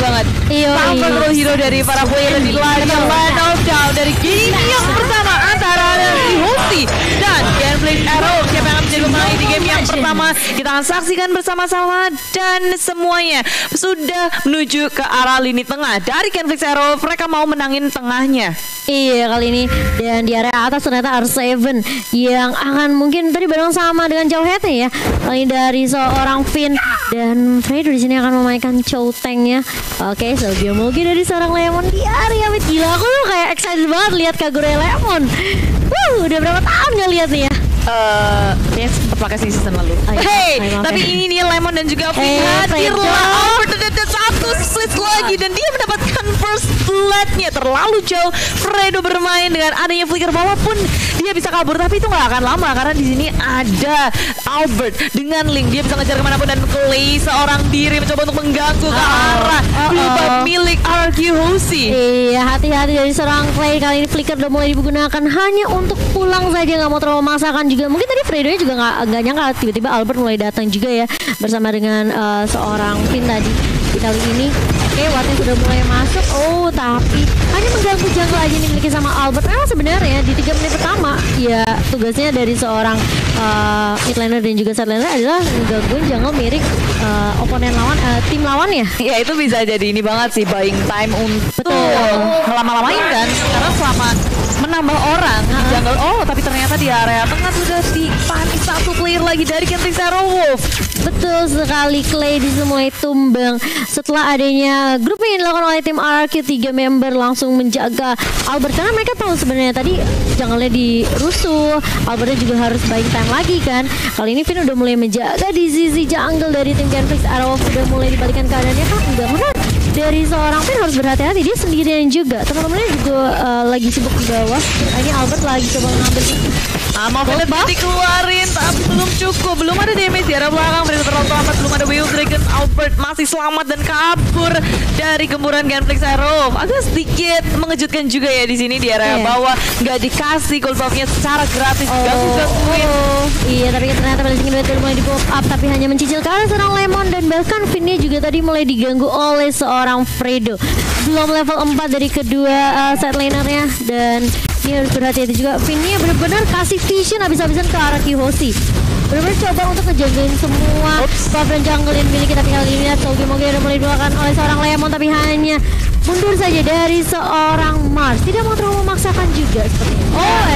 banget. Powerful hero dari para player di lagi Land of Down dari game yang pertama antara Hosi dan Genflix Arrow. Siapa yang akan menjadi pemain di game yang pertama? Kita akan saksikan bersama-sama dan semuanya sudah menuju ke arah lini tengah. Dari Genflix Arrow mereka mau menangin tengahnya. Iya kali ini, dan di area atas ternyata R7 yang akan mungkin tadi bareng sama dengan Jauheadnya ya. Kali dari seorang Finn dan Fredo di sini akan memainkan Chow Tank-nya. Oke, Sobio Mogi dari seorang Lemon di area mid. Gila, aku tuh kayak excited banget lihat Kagure Lemon. Udah berapa tahun gak lihat nih ya? Dia sempat pakai season lalu. Tapi ini nih Lemon dan juga Finn hadirlah. Ada satu switch lagi dan dia mendapatkan first blood-nya. Terlalu jauh Fredo bermain dengan adanya flicker, walaupun dia bisa kabur tapi itu nggak akan lama karena di sini ada Albert dengan Link. Dia bisa ngejar kemanapun dan Clay seorang diri mencoba untuk mengganggu ke arah blue milik RQ Hosi. Iya, hati-hati dari seorang Clay. Kali ini flicker udah mulai digunakan hanya untuk pulang saja, nggak mau terlalu memaksakan juga. Mungkin tadi Fredo-nya juga nggak nyangka tiba-tiba Albert mulai datang juga ya bersama dengan seorang Finn tadi. Di kali ini Wattnya sudah mulai masuk. Tapi hanya mengganggu jungle aja nih dimiliki sama Albert. Memang sebenarnya di 3 menit pertama ya tugasnya dari seorang mid laner dan juga side laner adalah menggangguin jungle milik oponen lawan, tim lawan ya. Ya itu bisa jadi ini banget sih, buying time untuk ngelama-lamain kan, karena selama menambah orang di jungle. Tapi ternyata di area tengah sudah dipanik satu player lagi dari Genflix Arrow Wolf. Betul sekali, Clay di mulai tumbang setelah adanya grup yang dilakukan oleh tim RQ. 3 member langsung menjaga Albert karena mereka tahu sebenarnya tadi jungle-nya dirusuh. Albertnya juga harus buying time lagi kan. Kali ini Finn udah mulai menjaga di sisi jungle dari tim Genflix Arrow. Udah mulai dibalikan keadaannya kan, enggak benar. Dari seorang Finn harus berhati-hati, dia sendirian juga. Teman-temannya juga lagi sibuk di bawah. Ini Albert lagi coba ngambil mau dikeluarin tapi belum cukup, belum ada damage di arah belakang. Fredo terlalu lambat, belum ada Wild Dragon. Albert masih selamat dan kabur dari gemburan Genflix Arrow. Agak sedikit mengejutkan juga ya di sini di area bawah, nggak dikasih gold buff-nya secara gratis. Iya, tapi ternyata pada sini duet mulai di pop up tapi hanya mencicil ke arah seorang Lemon, dan bahkan Finn-nya juga tadi mulai diganggu oleh seorang Fredo. Belum level 4 dari kedua side laner-nya, dan ini harus berhati-hati juga. Finn-nya benar-benar kasih vision habis-habisan ke arah Hosi. Benar-benar coba untuk ngejagain semua buff dan jungle yang dimiliki, tapi kali ini Sogi Mogi udah mulai didoakan oleh seorang Lemon, tapi hanya mundur saja dari seorang Mars. Tidak mau terlalu memaksakan juga sepertinya.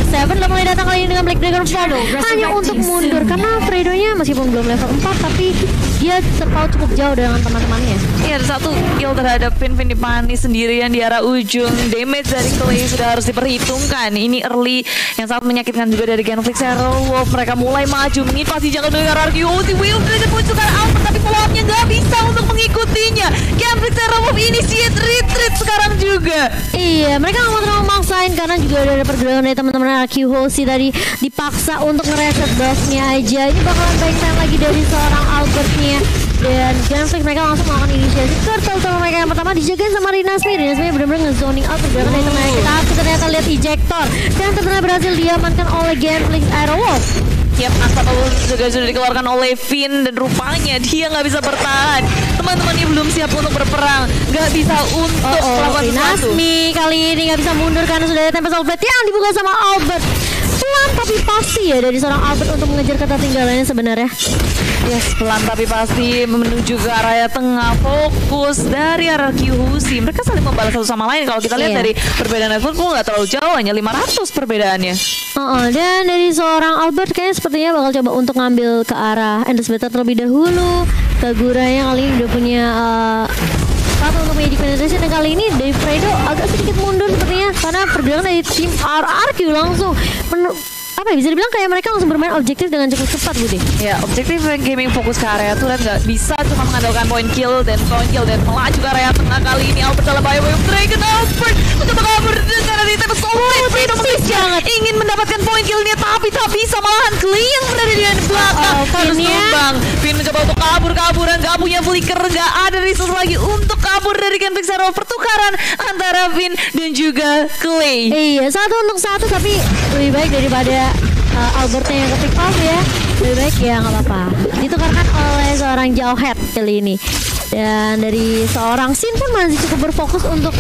R7 udah mulai datang kali ini dengan Black Dragon Fall hanya untuk mundur karena Fredo-nya meskipun belum level 4 tapi dia terpaut cukup jauh dengan teman-temannya. Iya, ada satu kill terhadap Finn dipanis sendirian di arah ujung. Damage dari Clay sudah harus diperhitungkan. Ini early yang sangat menyakitkan juga dari Genflix Arrow Wolf. Mereka mulai maju, pasti jangan dengan RQ Hosi. Wild Dragon muncul ke Albert tapi follow-up-nya nggak bisa untuk mengikutinya. Genflix Arrow Wolf initiate retreat sekarang juga. Iya, mereka nggak mau terlalu maksain karena juga ada pergerakan dari teman-teman RQ Hosi tadi dipaksa untuk ngereset buff-nya aja. Ini bakalan baik time lagi dari seorang Albert-nya, dan Genflix mereka langsung melakukan inisiasi turtle sama mereka yang pertama dijagain sama Rinasmi. Rinasmi benar-benar nge-zoning out pergerakan dari teman kita. Tapi ternyata lihat ejector dan ternyata berhasil diamankan oleh Genflix Arrow Wolf. Unstoppable juga sudah dikeluarkan oleh Finn dan rupanya dia nggak bisa bertahan. Teman-temannya belum siap untuk berperang, nggak bisa untuk melakukan sesuatu. Kali ini nggak bisa mundur karena sudah ada Tempest Outlet yang dibuka sama Albert. Pelan tapi pasti ya dari seorang Albert untuk mengejar ketertinggalannya sebenarnya. Yes, pelan tapi pasti menuju ke area tengah. Fokus dari RQ Hosi. Mereka saling membalas satu sama lain. Kalau kita lihat dari perbedaan level pun nggak terlalu jauh, hanya 500 perbedaannya. Dan dari seorang Albert kayaknya sepertinya bakal coba untuk ngambil ke arah Endless Battle terlebih dahulu. Kagura-nya kali ini udah punya satu untuk Magic Penetration, dan kali ini dari Fredo agak sedikit mundur sepertinya karena pergerakan dari tim RRQ langsung apa ya, bisa dibilang kayak mereka langsung bermain objektif dengan cukup cepat Budi. Ya, objektif gaming fokus ke area turret, nggak bisa cuma mengandalkan point kill dan melaju ke area tengah. Kali ini Albert dalam bahaya. Wave Dragon Albert mencoba kabur karena di Tempest Outlet. Ingin mendapatkan point killnya tapi tak bisa, malahan Clay yang berada di belakang harus tumbang. Finn mencoba untuk kaburan, nggak punya flicker, nggak ada resource lagi untuk kabur dari Genflix Arrow. Pertukaran antara Finn dan juga Clay. Iya, 1-1 tapi lebih baik daripada Albertnya yang kepick off ya. Lebih baik ya nggak apa-apa. Ditukarkan oleh seorang Jauhead kali ini. Dan dari seorang Sin pun masih cukup berfokus untuk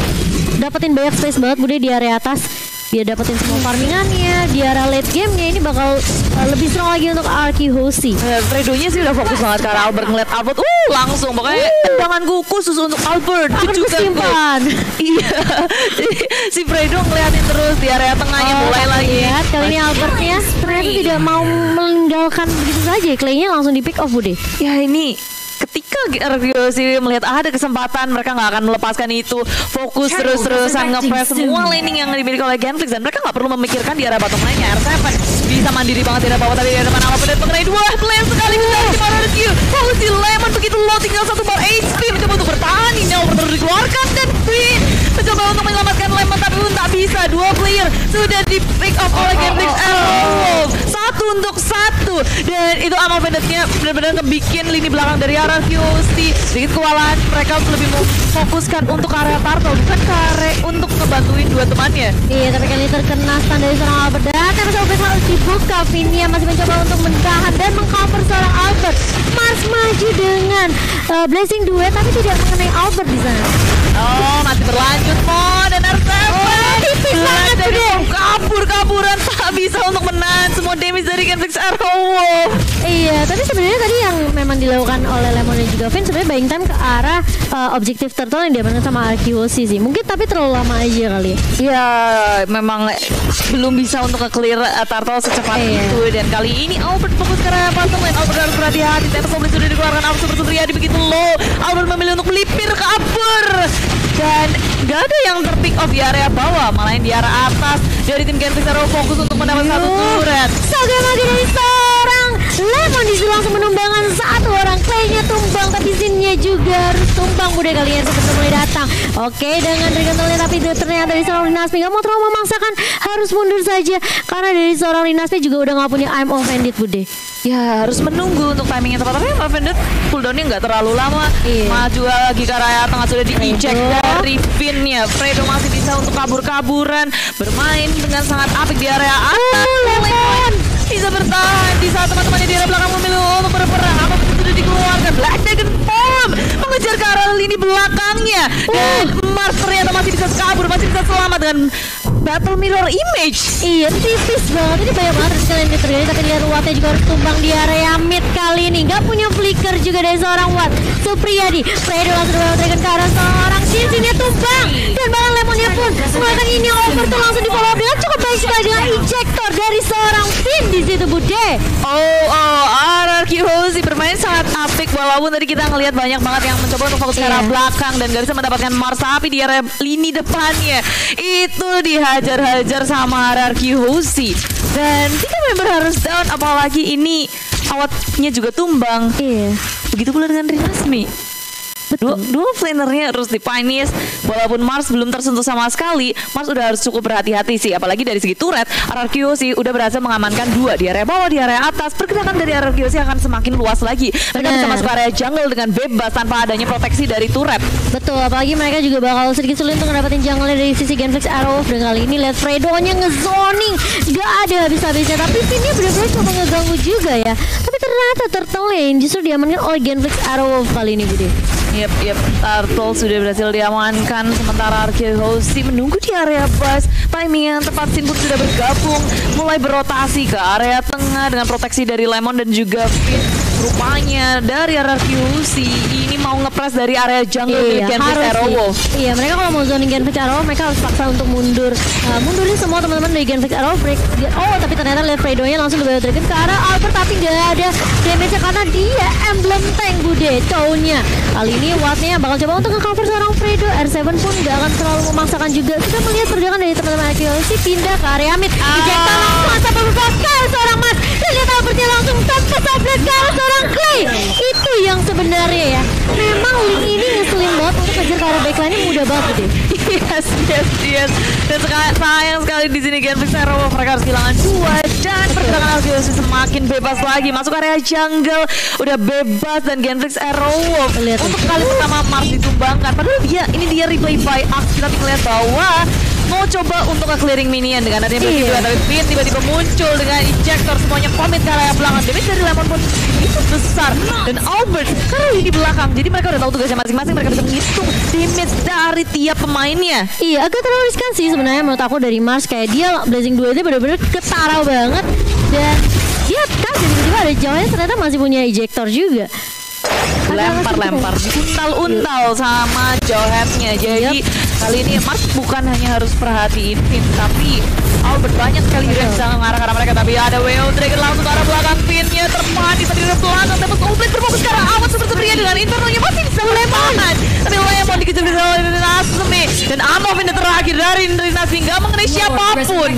dapetin banyak space banget Bude di area atas. Dia dapetin semua farmingannya. Di area late game-nya ini bakal lebih strong lagi untuk Arky Hoshi. Fredonya sih udah fokus banget ke arah Albert, ngeliat Albert langsung pokoknya tendanganku khusus untuk Albert. Akan kesimpan. Iya. Jadi si Fredo ngeliatin terus di area tengahnya mulai lagi. Lihat kali ini Albertnya ternyata tidak mau meninggalkan begitu saja. Clay-nya langsung di pick off Bude. Ya ini ketika Arky melihat ada kesempatan, mereka nggak akan melepaskan itu. Fokus terus-terusan nge-press semua laning yang dimiliki oleh Genflix, dan mereka nggak perlu memikirkan di arah bottom lane-nya. R7 bisa mandiri banget di arah bawah, tapi di depan apa dan mengenai dua player sekali dari Timor Arky. Hoshi Lemon begitu low, tinggal 1 bar HP mencoba untuk bertahan. Ini terus dikeluarkan dan Queen mencoba untuk menyelamatkan Lemon, tapi pun tak bisa. Dua player sudah di pick off oleh Genflix Arrow. 1-1 dan itu Amal Banditnya benar-benar ngebikin lini belakang dari Arky Hoshi sedikit kewalahan. Mereka lebih memfokuskan untuk area turtle, bukan ke area untuk ngebantuin dua temannya. Iya, tapi kali ini terkena stun dari seorang Albert. Dan Mars harus dibuka. Vinia masih mencoba untuk menahan dan mengcover seorang Albert. Mars maju dengan blessing duet, tapi tidak mengenai Albert di sana. Oh, masih berlanjut Mo dan R7. Tipis banget udah. Kabur-kaburan tak bisa untuk menahan semua damage dari Genflix Arrow. Iya, tapi sebenarnya tadi yang memang dilakukan oleh Lemon dan juga Vin sebenarnya buying time ke arah objektif turtle yang diamankan sama Arky Hoshi sih. Mungkin tapi terlalu lama aja kali ya. Ya, memang belum bisa untuk nge-clear turtle secepat itu. Dan kali ini Albert fokus ke arah bottom lane. Albert harus berhati-hati. Tempest Goblin sudah dikeluarkan. Albert Super Supriyadi begitu low. Albert memilih untuk melipir kabur. Dan gak ada yang terpick off di area bawah, malah yang di area atas dari tim Genflix Arrow fokus untuk mendapat satu turret. Saga mati dari seorang Lemon disuruh langsung menumbangkan satu orang. Clay-nya tumbang, tapi Sin-nya juga harus tumbang. Udah kalian seperti mulai datang. Oke, dengan Dragon tapi ternyata dari seorang Linaspi gak mau terlalu memaksakan, harus mundur saja karena dari seorang Linaspi juga udah gak punya I'm offended Bude. Ya, harus menunggu untuk timing yang tepat. Tapi offended cooldownnya nggak terlalu lama. Maju lagi ke area tengah, sudah di-eject dari Finn-nya. Fredo masih bisa untuk kabur-kaburan, bermain dengan sangat apik di area atas. Lemon bisa bertahan di saat teman-temannya di area belakang memilih untuk berperang. Apa sudah dikeluarkan? Black Dragon Bomb mengejar ke arah lini belakangnya. Dan Mars ternyata masih bisa kabur, masih bisa selamat dengan Battle Mirror Image. Iya, tipis banget. Ini banyak banget sekalian yang terjadi. Tapi lihat Wattnya juga harus tumbang di area mid kali ini. Gak punya flicker juga dari seorang Watt. Supriyadi, Fredo langsung dragon ke arah seorang Sin-nya tumbang. Dan bahkan Lemonnya pun menggunakan ini over tuh langsung di follow up dengan cukup baik sekali dengan ejector dari seorang Finn di situ Bude. Arky Hoshi bermain sangat apik, walaupun tadi kita ngelihat banyak banget yang mencoba untuk fokus ke arah belakang dan gak bisa mendapatkan Mars, tapi di area lini depannya itu dihajar-hajar sama Arky Hoshi. Dan 3 member harus down, apalagi ini awatnya juga tumbang. Iya. Begitu pula dengan Rinasmi. Dua flanernya harus dipanies. Walaupun Mars belum tersentuh sama sekali, Mars udah harus cukup berhati-hati sih. Apalagi dari segi turret, Arky Hoshi udah berhasil mengamankan 2 di area bawah, di area atas. Pergerakan dari Arky Hoshi akan semakin luas lagi. Mereka bisa masuk ke area jungle dengan bebas tanpa adanya proteksi dari turret. Betul, apalagi mereka juga bakal sedikit sulit untuk mendapatkan jungle dari sisi Genflix Arrow. Dan kali ini lihat Fredo-nya ngezoning, gak ada habis-habisnya. Tapi Finn-nya benar-benar coba ngeganggu juga ya. Tapi ternyata Turtle Lane justru diamankan oleh Genflix Arrow kali ini Bude. Yep, Turtle sudah berhasil diamankan. Sementara Arky Hoshi menunggu di area bus. Timing yang tepat, Sin pun sudah bergabung, mulai berotasi ke area tengah dengan proteksi dari Lemon dan juga Finn. Rupanya dari Arky Hoshi ini mau ngepres dari area jungle dari Genflix Arrow. Iya, mereka kalau mau zoning Genflix Arrow, mereka harus paksa untuk mundur. Mundurin semua teman-teman dari Genflix Arrow break. Tapi ternyata lihat Fredo-nya langsung ke Dragon ke arah Albert, tapi gak ada damage-nya karena dia emblem tank Bude. Tone-nya kali ini Wattnya bakal coba untuk nge-cover seorang Fredo. R7 pun gak akan terlalu memaksakan juga. Sudah melihat pergerakan dari teman-teman Arky Hoshi pindah ke area mid. Ejecta langsung tanpa beberapa seorang Mas. Dan lihat Albertnya langsung tanpa sablet ke arah seorang Clay. Itu yang sebenarnya ya. Memang link ini ngeselin banget untuk kejar ke arah backline-nya mudah banget deh. Yes. Dan sayang sekali di sini Genflix Arrow mereka harus kehilangan 2 dan pergerakan Arky Hoshi semakin bebas lagi masuk area jungle, udah bebas. Dan Genflix Arrow untuk kali pertama Mars ditumbangkan. Padahal dia replay by Axe, tapi melihat bahwa mau coba untuk nge-clearing minion dengan adanya begitu, tapi Finn tiba-tiba muncul dengan ejector, semuanya komit ke area belakang. Damage dari Lemon pun itu besar, dan Albert karena di belakang, jadi mereka udah tahu tugasnya masing-masing. Mereka bisa menghitung damage dari tiap pemainnya. Iya, agak terlalu riskan sih sebenarnya menurut aku dari Mars. Kayak dia Blazing 2 itu benar-benar ketara banget, dan dia kaget tiba-tiba ada jauhnya ternyata masih punya ejector juga. Lempar untal sama Johem-nya. Jadi kali ini Mars bukan hanya harus perhatiin Finn, tapi Albert banyak sekali yang bisa mengarah ke arah mereka. Tapi ada WO Dragon langsung ke arah belakang. Finn-nya termati tadi dari belakang, tapi Oblate berfokus ke arah awan seperti dan Inferno-nya masih bisa Lemonan. Tapi Lemon dikejar oleh Nasmi, dan ammo Finn terakhir dari Nasmi nggak mengenai siapapun.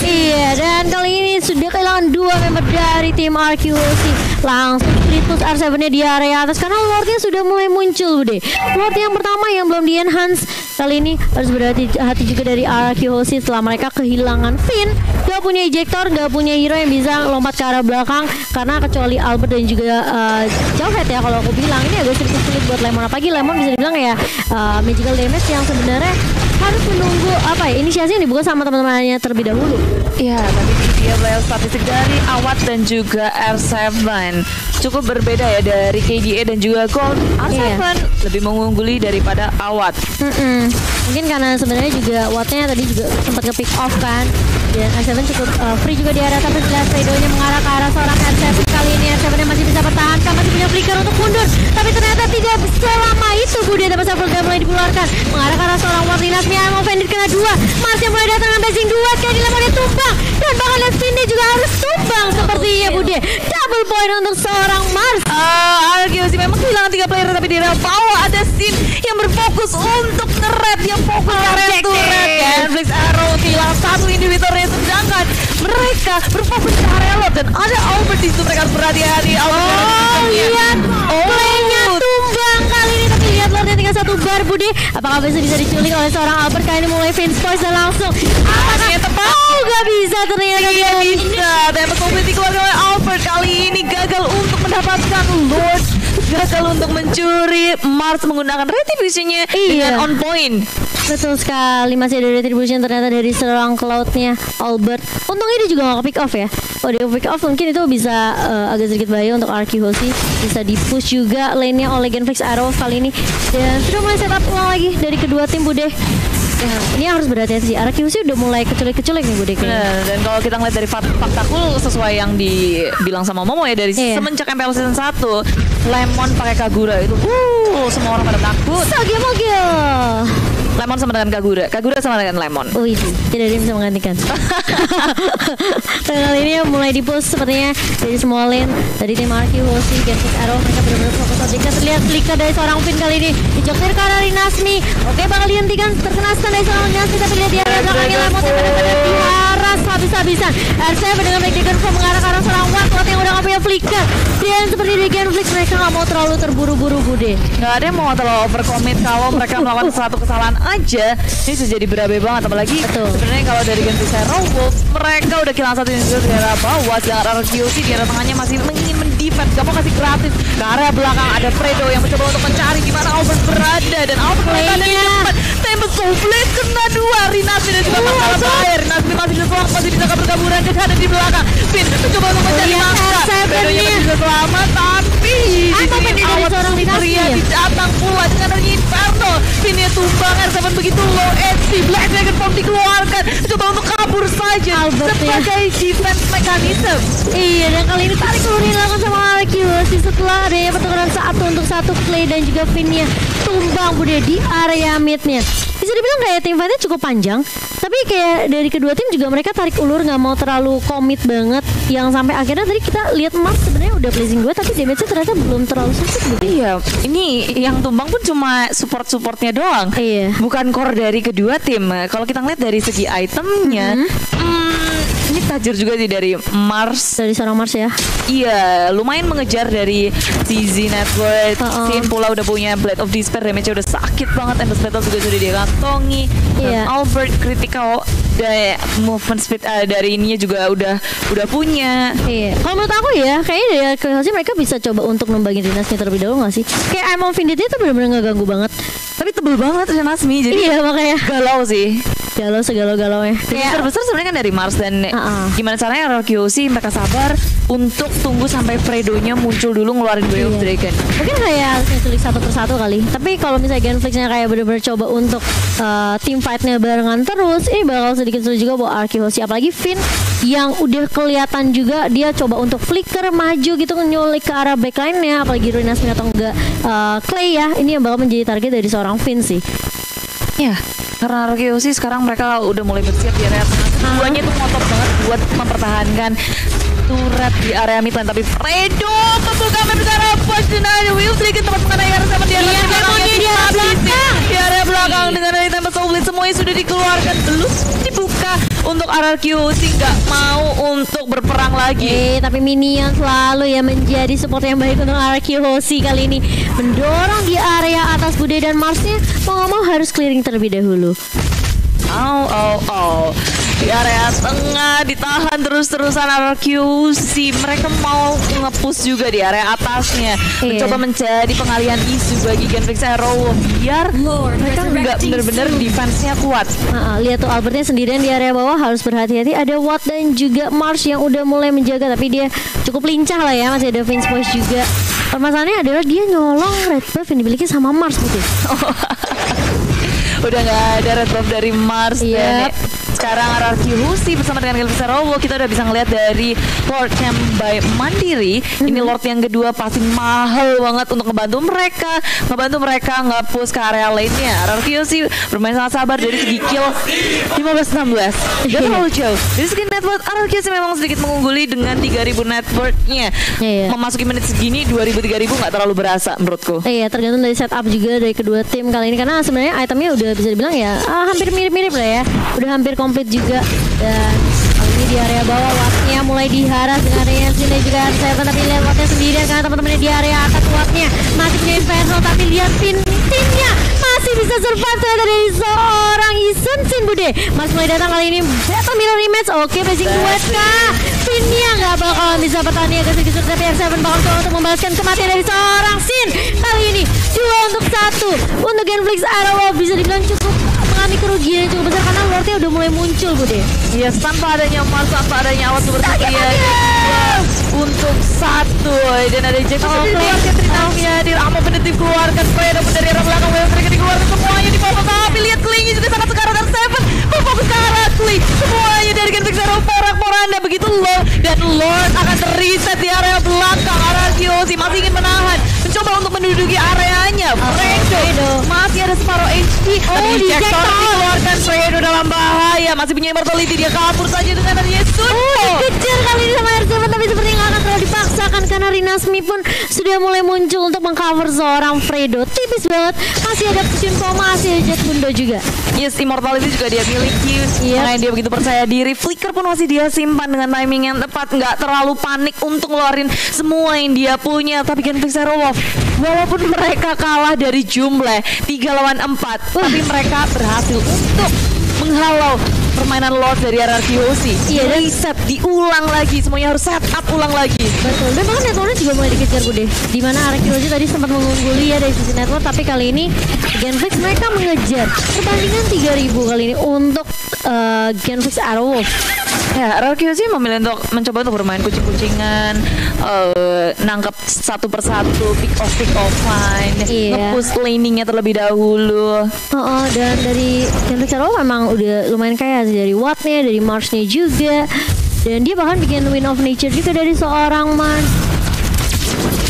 Iya, dan kali ini sudah kehilangan 2 member dari tim RQC. Langsung Tritus R7-nya di area atas karena Lord-nya sudah mulai muncul deh. Lord yang pertama yang belum di-enhance kali ini harus berhati-hati juga dari RQC setelah mereka kehilangan Finn. Gak punya ejector, gak punya hero yang bisa lompat ke arah belakang, karena kecuali Albert dan juga Jawhead ya kalau aku bilang. Ini agak sedikit sulit buat Lemon, apalagi Lemon bisa dibilang ya magical damage yang sebenarnya harus menunggu inisiasi yang dibuka sama teman-temannya terlebih dahulu. Ya, tapi dia melihat statistik dari Awat dan juga R7 cukup berbeda ya dari KDA dan juga Gold. R7 lebih mengungguli daripada Awat. Mungkin karena sebenarnya juga Wattnya tadi juga sempat nge-pick off kan, dan R7 cukup free juga di area, tapi setelah Fredo-nya mengarah ke arah seorang R7. Kali ini R7-nya masih bisa bertahankan, masih punya flicker untuk mundur, tapi ternyata tidak selama itu Bude. Tapi Shuffle udah mulai dikeluarkan mengarah ke arah seorang Warlinas. Miamo Vendit kena 2, Mars yang mulai datang dengan Blazing 2, kayak Lemonnya tumbang, dan bahkan Lespinde juga harus tumbang sepertinya Bude. Double point untuk seorang Mars. RQC memang kehilangan 3 player, tapi di area bawah ada Sin yang berfokus untuk nge-red, yang fokus ke red to red. Netflix Arrow kehilangan 1 individualnya, sedangkan mereka berfokus ke area lot, dan ada Albert di situ. Mereka harus berhati-hati. Lihat playnya tumbang kali ini, tapi lihat Lordnya tinggal 1 bar Bude. Apakah bisa diculik oleh seorang Albert? Kali ini mulai Vince Poise dan langsung gak bisa ternyata. Gak bisa. Tembak komplit dikeluarkan oleh Albert. Kali ini gagal untuk mendapatkan Lord, gagal untuk mencuri. Mars menggunakan retribution-nya dengan on point. Betul sekali, masih ada retribution ternyata dari serang Cloud-nya Albert. Untungnya dia juga gak ke-pick off ya. Kalau dia pick off mungkin itu bisa agak sedikit bahaya untuk RQC. Bisa di-push juga lane-nya oleh Genflix Arrow kali ini. Dan sudah mulai setup ulang lagi dari kedua tim Bude. Ya, ini harus berhati-hati sih. RQC udah mulai keculik-keculik nih Bude kayaknya. Dan kalau kita ngeliat dari faktakul sesuai yang dibilang sama Momo ya, dari semenjak MPL season 1 Lemon pakai Kagura itu semua orang pada takut. Mogil. Lemon sama dengan Kagura, Kagura sama dengan Lemon. Oh itu, tidak ada yang bisa menggantikan. Dan kali ini mulai di-push sepertinya dari semua lane. Dari tim RQC, Genflix Arrow, mereka benar-benar fokus objeknya. Terlihat flicker dari seorang Finn kali ini dijokir ke arah Nasmi. Oke, bakal dihentikan, terkena stun dari seorang Nasmi, tapi lihat di area belakangnya Lemon yang benar-benar diharas habis-habisan. R7 dengan Black Dragon Form mengarah ke arah seorang Watt yang udah gak punya flicker. Dan seperti di Genflix, mereka gak mau terlalu terburu-buru Bude. Gak ada yang mau terlalu overcommit. Kalau mereka melakukan satu kesalahan aja, ini bisa jadi berabe banget. Apalagi sebenarnya kalau dari Genflix Hero Wolves, mereka udah kehilangan 1 individu di area bawah, sedangkan RQC di area tengahnya masih ingin mendefend, gak mau kasih gratis. Ke area belakang ada Fredo yang mencoba untuk mencari di mana Albert berada, dan Albert berada di depan. Tembak Soulblade kena 2, Rinasmi dan juga masalah bahaya. Rinasmi masih bisa selamat, masih bisa berkaburan, dan ada di belakang. Finn mencoba untuk mencari mangsa, Fredo-nya masih bisa selamat, tapi ini awal seorang pria datang pula dengan adanya Inferno. Finn-nya tumbang, R7 begitu low HP, Black Dragon Form dikeluarkan, coba untuk kabur saja sebagai defense mechanism. Iya, dan kali ini tarik ulur dilakukan sama RQC setelah adanya pertukaran 1-1 Clay dan juga Finn-nya tumbang Bude di area mid-nya. Bisa dibilang kayak tim fight-nya cukup panjang, tapi kayak dari kedua tim juga mereka tarik ulur, nggak mau terlalu komit banget, yang sampai akhirnya tadi kita lihat Mars sebenarnya udah Blazing 2 tapi damage-nya ternyata belum terlalu sakit gitu. Iya, ini yang tumbang pun cuma support-supportnya doang. Iya. Bukan core dari kedua tim. Kalau kita ngeliat dari segi itemnya, ini tajir juga sih dari Mars. Dari seorang Mars ya. Iya, lumayan mengejar dari CZ Network. Sin pula udah punya Blade of Despair, damage-nya udah sakit banget. Endless Battle juga sudah dikantongi. Iya. Albert critical dari movement speed dari ininya juga udah punya. Iya. Kalau menurut aku ya, kayaknya dari RQC mereka bisa coba untuk numbangin Rinasmi terlebih dahulu nggak sih? Kayak I'm on Vindit itu benar-benar nggak ganggu banget. Tapi tebel banget Rinasmi, jadi iya makanya galau sih. galau segalau-galaunya. Yang terbesar sebenarnya kan dari Mars dan gimana caranya RRQC mereka sabar untuk tunggu sampai Fredo-nya muncul dulu ngeluarin Way of Dragon. Mungkin kayak harus nyulik satu persatu kali. Tapi kalau misalnya Genflix-nya kayak bener-bener coba untuk team fight-nya barengan terus, ini bakal sedikit sulit juga buat RRQC. Apalagi Finn yang udah kelihatan juga dia coba untuk flicker maju gitu nyulik ke arah backline-nya, apalagi Rinasmi atau enggak Clay ya. Ini yang bakal menjadi target dari seorang Finn sih. Ya, karena RRQC sekarang mereka udah mulai bersiap di area tengah. Keduanya tuh ngotot banget buat mempertahankan turret di area mid lane, tapi Fredo membuka map di area push dan ada Will Dragon tempat mengenai arah sama di area belakang. Di area belakang dengan dari Tempest of Blade semuanya sudah dikeluarkan, belum dibuka untuk RRQC, nggak mau untuk berperang lagi. Tapi Minion selalu ya menjadi support yang baik untuk RRQC kali ini, mendorong di area atas Bude dan Marsnya. Mau nggak mau harus clearing terlebih dahulu. Di area tengah ditahan terus-terusan RRQC. Mereka mau nge-push juga di area atasnya, mencoba menjadi pengalihan isu bagi Genflix Arrow biar mereka nggak bener-bener defense-nya kuat. Lihat tuh Albertnya sendirian di area bawah, harus berhati-hati. Ada Watt dan juga Mars yang udah mulai menjaga, tapi dia cukup lincah lah ya, masih ada Vince Voice juga. Permasalahannya adalah dia nyolong red buff yang dimiliki sama Mars gitu. Udah nggak ada red buff dari Mars. Dan sekarang RRQC bersama dengan Genflix Arrow, kita udah bisa ngeliat dari Lord Camp by Mandiri. Ini Lord yang kedua pasti mahal banget untuk ngebantu mereka nge-push ke area lainnya. RRQC bermain sangat sabar dari segi kill 15-16. Gak terlalu jauh. Dari segi net worth, RRQC memang sedikit mengungguli dengan 3.000 net worth-nya. Memasuki menit segini 2.000-3.000 nggak terlalu berasa menurutku. Tergantung dari setup juga dari kedua tim kali ini, karena sebenarnya itemnya udah bisa dibilang ya hampir mirip-mirip lah ya. Udah hampir komplit juga. Dan kali ini di area bawah Wattnya mulai diharas dengan area sini juga Seven, tapi lihat Wattnya sendirian karena teman-temannya di area atas. Wattnya masih punya Inferno, tapi lihat timnya masih bisa survive ternyata dari seorang Isun Sin Bude. Mas mulai datang kali ini Battle Mirror Image. Oke, Blazing Duet kah? Finnya nggak bakalan bisa bertani agak sedikit, tapi R7 bakal coba untuk membalaskan kematian dari seorang Sin. Kali ini 2 untuk 1 untuk Genflix Arrow, bisa dibilang cukup mengalami kerugian yang cukup besar karena Lordnya udah mulai muncul Bude. Yes, tanpa adanya Mars, tanpa adanya awas seperti untuk 1 dan ada Jack keluarkan Trinamia hadir, Amo Penditif keluarkan, Fredo dari arah belakang, Will Dragon dikeluarkan semuanya di bawah, tapi lihat Klingi juga sangat sekarat dan Seven berfokus ke arah Kling. Semuanya dari Genflix Arrow porak-poranda begitu low, dan Lord akan terreset di area belakang. RRQC masih ingin menahan, mencoba untuk menduduki areanya. Fredo masih ada separuh HP, tapi Jack dikeluarkan. Fredo dalam bahaya, masih punya immortality, dia kabur saja dengan adanya Sun. Dikejar kali ini sama R7, tapi sepertinya nggak akan terlalu dipaksakan karena Rinasmi pun sudah mulai muncul untuk mengcover seorang Fredo. Tipis banget, masih ada Fusion masih ada Jet Bundo juga. Yes, immortality juga dia miliki. Makanya dia begitu percaya diri. Flicker pun masih dia simpan dengan timing yang tepat, nggak terlalu panik untuk ngeluarin semua yang dia punya. Tapi Genflix Arrow, walaupun mereka kalah dari jumlah 3 lawan 4, tapi mereka berhasil untuk menghalau permainan Lord dari RRQC. Reset, diulang lagi, semuanya harus set up ulang lagi. Betul, dan bahkan networknya juga mulai dikejar Bude. Dimana RRQC tadi sempat mengungguli ya dari sisi network, tapi kali ini Genflix mereka mengejar perbandingan 3.000 kali ini untuk Genflix Arrow. Ya, RRQC memilih untuk mencoba untuk bermain kucing-kucingan, nangkep satu persatu, pick off line, nge-push laningnya terlebih dahulu. Dan dari Genflix Arrow memang udah lumayan kaya dari Wattnya, dari Marsnya juga, dan dia bahkan bikin Win of Nature juga dari seorang Man.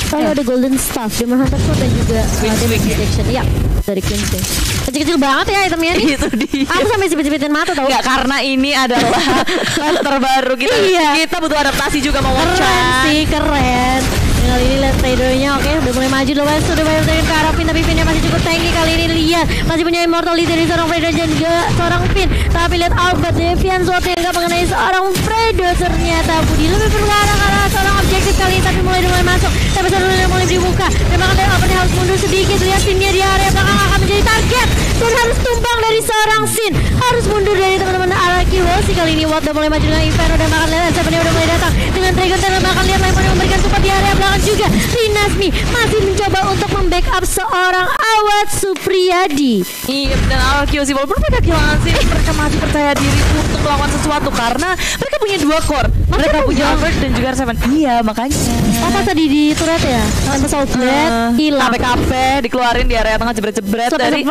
Kalau ada Golden Staff, Demon Hunter Sword dan juga Damage Detection. Ya, dari Quincy. Kecil-kecil banget ya itemnya nih. Itu dia. Aku sampai sipit-sipitin mata tau. Enggak, karena ini adalah terbaru kita. Kita butuh adaptasi juga mau keren sih, keren. Kali ini lihat Fredo-nya, oke, udah mulai maju loh, sudah banyak ke arah Finn, tapi Finn-nya masih cukup tanky. Kali ini lihat masih punya immortality dari seorang Fredo dan juga seorang Finn, tapi lihat Albert Devian Sword yang gak mengenai seorang Fredo. Ternyata Budi lebih berwarna karena seorang objektif kali ini, tapi mulai masuk, tapi sebenarnya mulai dibuka, dan bahkan dari Albertnya harus mundur sedikit. Lihat Finn-nya di area belakang akan menjadi target dan harus tumbang dari dari seorang Sin. Harus mundur dari teman-teman RRQ. Kali ini Watt udah mulai maju dengan Inferno dan bahkan lihat Seven udah mulai datang dengan Dragon Tail. Bahkan lihat Lemon yang memberikan support di area belakang juga. Rinasmi masih mencoba untuk membackup seorang Awad Supriyadi. Iya, dan RRQ sih walaupun mereka kehilangan sih, mereka masih percaya diri untuk melakukan sesuatu karena mereka punya 2 core. Mereka punya Albert dan juga Seven. Iya, makanya. Apa tadi di turret ya? Sampai Soul Blade hilang. KP dikeluarin di area tengah jebret-jebret dari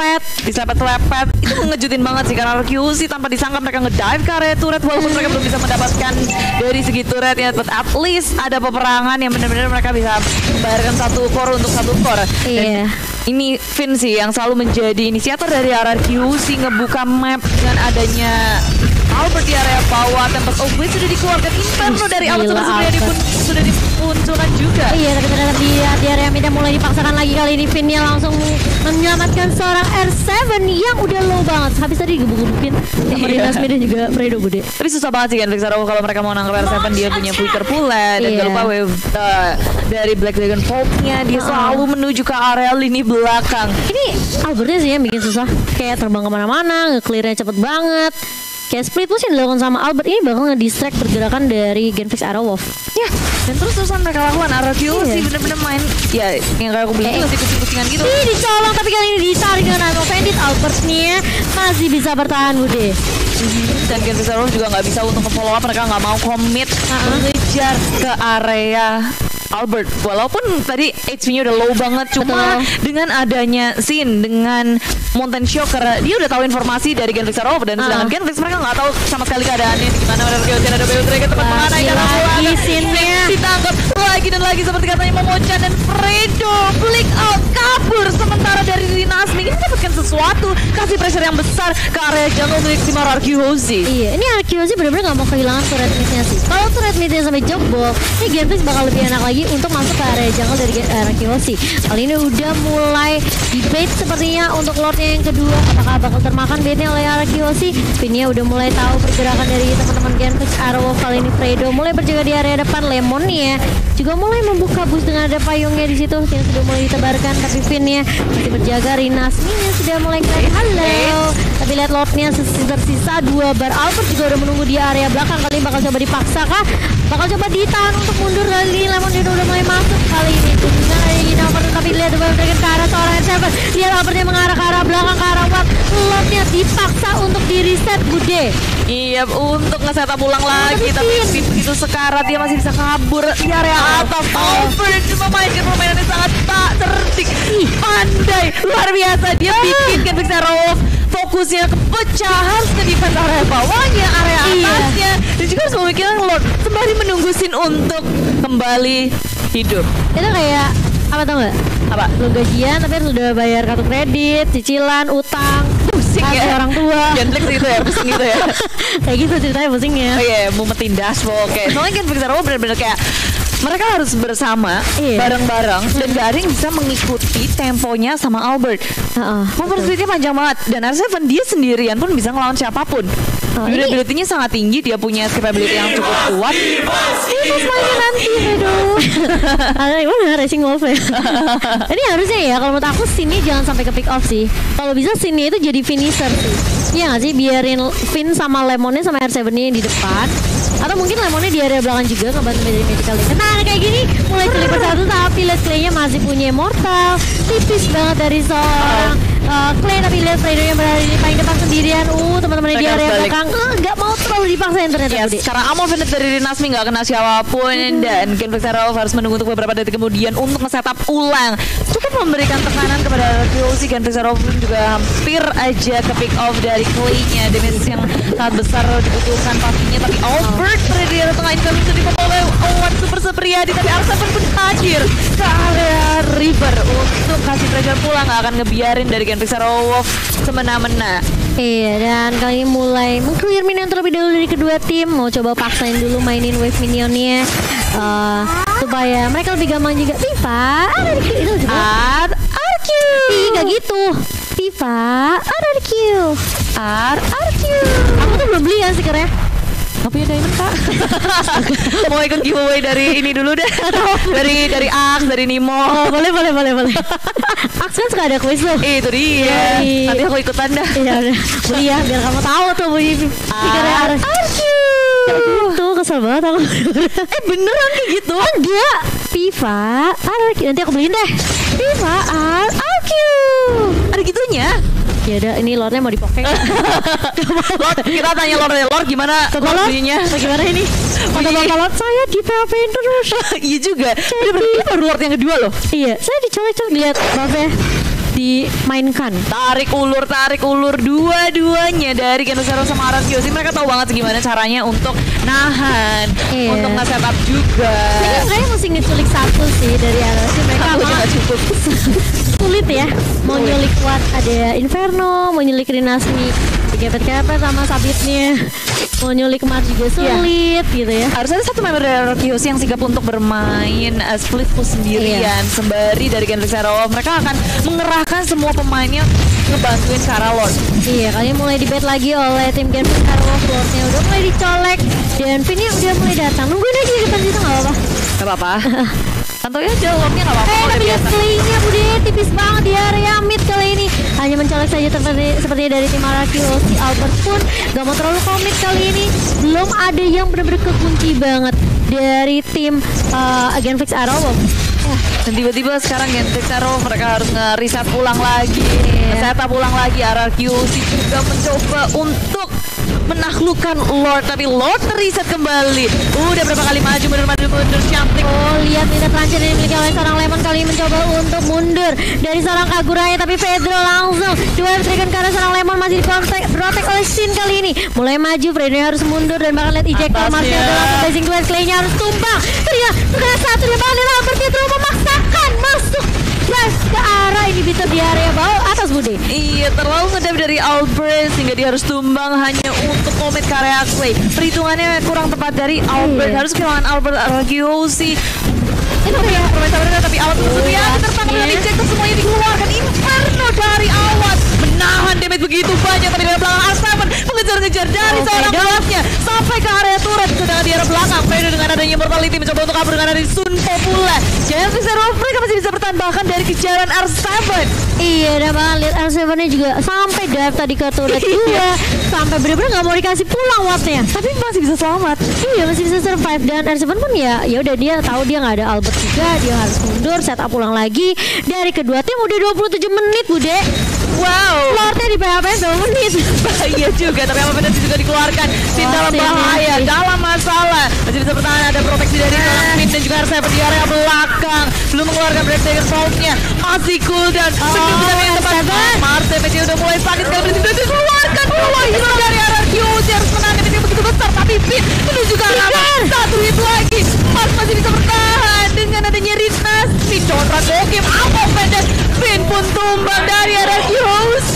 diselepet-selepet. Itu ngejutin banget sih karena RRQ sih tanpa disangka mereka ngedive ke area turret walaupun mereka belum bisa mendapatkan dari segi turret ya, but at least ada peperangan yang benar-benar mereka bisa membayarkan 1 core untuk 1 core. Iya. Ini Finn sih yang selalu menjadi inisiator dari RRQ sih ngebuka map dengan adanya Albert di area bawah. Tempest of Blade sudah dikeluarkan, Inferno dari Albert Supriyadi pun sudah dimunculkan juga. Iya, tapi ternyata di area mid mulai dipaksakan lagi. Kali ini Finn langsung menyelamatkan seorang R7 yang udah low banget. Habis tadi gebuk-gebukin sama Rinasmi dan juga Fredo Bude. Tapi susah banget sih kan Vixaro kalau mereka mau nangkep R7. Dia punya Flicker Pula dan gak lupa wave dari Black Dragon Vault-nya. Dia selalu menuju ke area lini belakang. Ini Albertnya sih yang bikin susah. Kayak terbang kemana-mana, nge-clear-nya cepet banget. Kayak split push yang dilakukan sama Albert ini bakal nge-distract pergerakan dari Genfix Arrowwolf. Ya, dan terus-terusan mereka lakukan RRQ sih bener-bener main. Ya, yang kayak aku bilang juga sih kucing-kucingan gitu. Ih, dicolong tapi kali ini ditarik dengan Nano Bandit. Albertnya masih bisa bertahan Bude. Dan Genfix Arrow juga nggak bisa untuk nge-follow up. Mereka nggak mau commit mengejar ke area Albert, walaupun tadi HP-nya udah low banget, cuma dengan adanya Sin dengan Mountain Shocker, dia udah tahu informasi dari Genfix Arrow dan sedangkan Genfix mereka nggak tahu sama sekali keadaannya di mana. Ada BO3 ke tempat mana yang Sinnya ditangkap lagi dan lagi seperti katanya Momochan dan Fredo flick out kabur, sementara dari Rinasmi ini mendapatkan sesuatu, kasih pressure yang besar ke area jungle milik tim RRQ Hozi. Iya, ini RRQ Hozi benar-benar nggak mau kehilangan turret mid-nya sih. Kalau turret mid-nya sampai jebol, ini Genfix bakal lebih enak lagi untuk masuk ke area jungle dari RRQ Hozi. Kali ini udah mulai debate sepertinya untuk lordnya yang kedua. Apakah bakal termakan bait-nya oleh RRQ Hozi? Pinnya udah mulai tahu pergerakan dari teman-teman Genfix Arrowwolf. Kali ini Fredo mulai berjaga di area depan. Lemonnya juga mulai membuka bus dengan ada payungnya di situ yang sudah mulai ditebarkan. Tapi Finnya masih berjaga. Rinasminya sudah mulai keren. Halo. Tapi lihat lordnya tersisa 2 bar. Albert juga udah menunggu di area belakang. Kali ini bakal coba dipaksa kah? Bakal coba ditahan untuk mundur. Kali ini Lemon juga udah mulai masuk. Kali ini dengan ada Albert, tapi lihat Dragon ke arah seorang R7. Lihat Albertnya mengarah ke arah belakang, ke arah Watt. Lordnya dipaksa untuk di reset Bude. Iya, untuk nge-setup ulang lagi, tapi begitu sekarat dia masih bisa kabur di area atas. Albert cuma mainkan permainan yang sangat tak cerdik, pandai, luar biasa. Dia bikin Genfix Arrowwolf fokusnya ke pecahan ke defense area bawahnya, area atasnya, dan juga harus memikirkan Lord sembari menunggu Sin untuk kembali hidup. Itu kayak apa tau nggak? Apa? Lo gajian tapi harus udah bayar kartu kredit, cicilan, utang, pusing ya orang tua. Genflix gitu ya, pusing gitu ya. Kayak gitu ceritanya pusingnya. Oh iya, mau metindas oke. Soalnya Genflix Arrow bener-bener kayak mereka harus bersama, bareng-bareng, dan gak ada yang bisa mengikuti temponya sama Albert. Moverspeednya panjang banget, dan R7 dia sendirian pun bisa ngelawan siapapun. Durability-nya sangat tinggi, dia punya escapability yang cukup kuat. Itu semuanya nanti, aduh. Ada gimana Racing Wolf ya? Ini harusnya ya, kalau menurut aku Sinnya jangan sampai ke pick off sih. Kalau bisa Sinnya itu jadi finisher sih. Iya gak sih, biarin Finn sama Lemonnya sama R7-nya yang di depan. Atau mungkin Lemonnya di area belakang juga ngebantu dari Medical Link. Nah kayak gini mulai sulit bersatu, tapi Let's Clay-nya masih punya Immortal. Tipis banget dari seorang Clay, tapi lihat Fredo yang berada di paling depan sendirian. Teman-teman di area belakang nggak mau terlalu dipaksain ternyata. Yes, karena Ammo Finish dari Rinasmi nggak kena siapapun, dan Genfix Arrowwolf harus menunggu untuk beberapa detik kemudian untuk nge-setup ulang. Cukup memberikan tekanan kepada RRQ. Genfix Arrowwolf juga hampir aja ke pick off dari Clay-nya. Damage yang sangat besar dibutuhkan pastinya, tapi Albert berada di area tengah ini bisa dipotong oleh Awad Supriyadi, tapi R7 pun hadir ke area River untuk kasih pressure pulang. Nggak akan ngebiarin dari Genfix Arrowwolf semena-mena. Iya, dan kali ini mulai meng-clear minion terlebih dahulu dari kedua tim. Mau coba paksain dulu mainin wave minionnya supaya mereka lebih gampang juga. Pipa, RRQ itu juga RRQ. Gak gitu. Pipa, RRQ. RRQ. Aku tuh belum beli ya stickernya. Gak punya diamond kak. Mau ikut giveaway dari ini dulu deh. dari Ax, dari Nimo. Oh, boleh. Ax kan suka ada kuis tuh. Itu dia. Yoi. Nanti aku ikutan dah. Iya udah, beli ya biar kamu tahu tuh bunyi stikernya Aras. Tuh kesel banget aku. Beneran kayak gitu? Enggak, FIFA Ark. Nanti aku beliin deh. FIFA Ark. Ada gitunya? Ya udah, ini lordnya mau dipokeng. Lord, kita tanya Lord gimana Lord bunyinya? Bagaimana ini? Kata Bapak Lord, saya di PHP-in terus. Iya juga. Ini baru Lord yang kedua loh. Iya, saya dicolek-colek lihat Bapak ya dimainkan. Tarik ulur dua-duanya dari Genusero sama Arceus. Mereka tahu banget gimana caranya untuk nahan, untuk nge-setup juga. Mereka kayaknya mesti ngeculik satu sih dari Arceus. Mereka juga cukup sulit ya. Mau nyulik kuat ada Inferno, mau nyulik Rinasmi dikepet-kepet sama sabitnya, mau nyulik Mars juga sulit gitu ya. Harus ada satu member dari Arceus yang sigap untuk bermain split push sendirian sembari dari Genusero. Mereka akan mengerahkan semua pemainnya ngebantuin Kara Lord. Iya, kali mulai dibet lagi oleh tim Genfix Arrow. Lordnya udah mulai dicolek dan Vinnya udah mulai datang. Nungguin aja di depan situ, nggak apa-apa. Gak apa-apa. Santuy aja, Lordnya gak apa-apa. Tapi lihat playnya Bude, tipis banget di area mid kali ini. Hanya mencolek saja seperti dari tim Arceus. Si Albert pun gak mau terlalu komit kali ini. Belum ada yang benar-benar kekunci banget dari tim Genfix Arrow. Dan tiba-tiba sekarang Genfix Arrow mereka harus nge-reset pulang lagi, nge-setup pulang lagi. Arceus juga mencoba untuk menaklukkan Lord, tapi Lord terreset kembali. Udah berapa kali maju mundur cantik. Oh, lihat minta terancam yang dimiliki oleh seorang Lemon kali ini mencoba untuk mundur dari seorang Kaguraya, tapi Pedro langsung dua trigger karena seorang Lemon masih diprotect oleh Shin kali ini. Mulai maju, Pedro harus mundur dan bakal lihat ejector Marcel langsung blazing duet, Clay-nya harus tumbang. Ternyata satu dia bakal lihat Pedro memaksakan masuk ke arah inhibitor di area bawah atas Bude. Iya, terlalu ngedam dari Albert sehingga dia harus tumbang hanya untuk komit ke area Clay. Perhitungannya kurang tepat dari Albert. Harus kehilangan Albert Arceus sih. Tapi Alat tertangkap dengan ejector, semuanya dikeluarkan. Inferno dari Alat menahan damage begitu banyak, tapi dari belakang R7 mengejar-ngejar dari seorang bloknya sampai ke area turret. Sedangkan di area belakang Fredo dengan adanya Mortality mencoba untuk kabur dengan adanya Sun Popula. Jangan mereka masih bisa bertahan bahkan dari kejaran R7. Iya, dan banget lihat R7-nya juga sampai dive tadi ke turret juga, sampai bener-bener nggak mau dikasih pulang wattnya, tapi masih bisa selamat. Iya, masih bisa survive. Dan R7 pun ya udah, dia tahu dia nggak ada Albert juga, dia harus mundur, setup pulang lagi. Dari kedua tim udah 27 menit Bude. Wow, Lordnya di PHP 2 menit. Iya juga, tapi apa benar juga dikeluarkan. Sin dalam bahaya, dalam masalah. Masih bisa bertahan, ada proteksi dari Min dan juga R7 di area belakang. Belum mengeluarkan Breathtaker Sound-nya, masih cooldown. Begitu yang tepat. Mars damage udah mulai sakit sekali, sudah dikeluarkan. Hero dari Arceus harus menahan damage yang begitu besar, tapi Min menuju ke arah satu hit lagi. Mars masih bisa bertahan dengan adanya Ritnas. Min Condra Dokim, apa pendek. Min pun tumbang dari Arceus.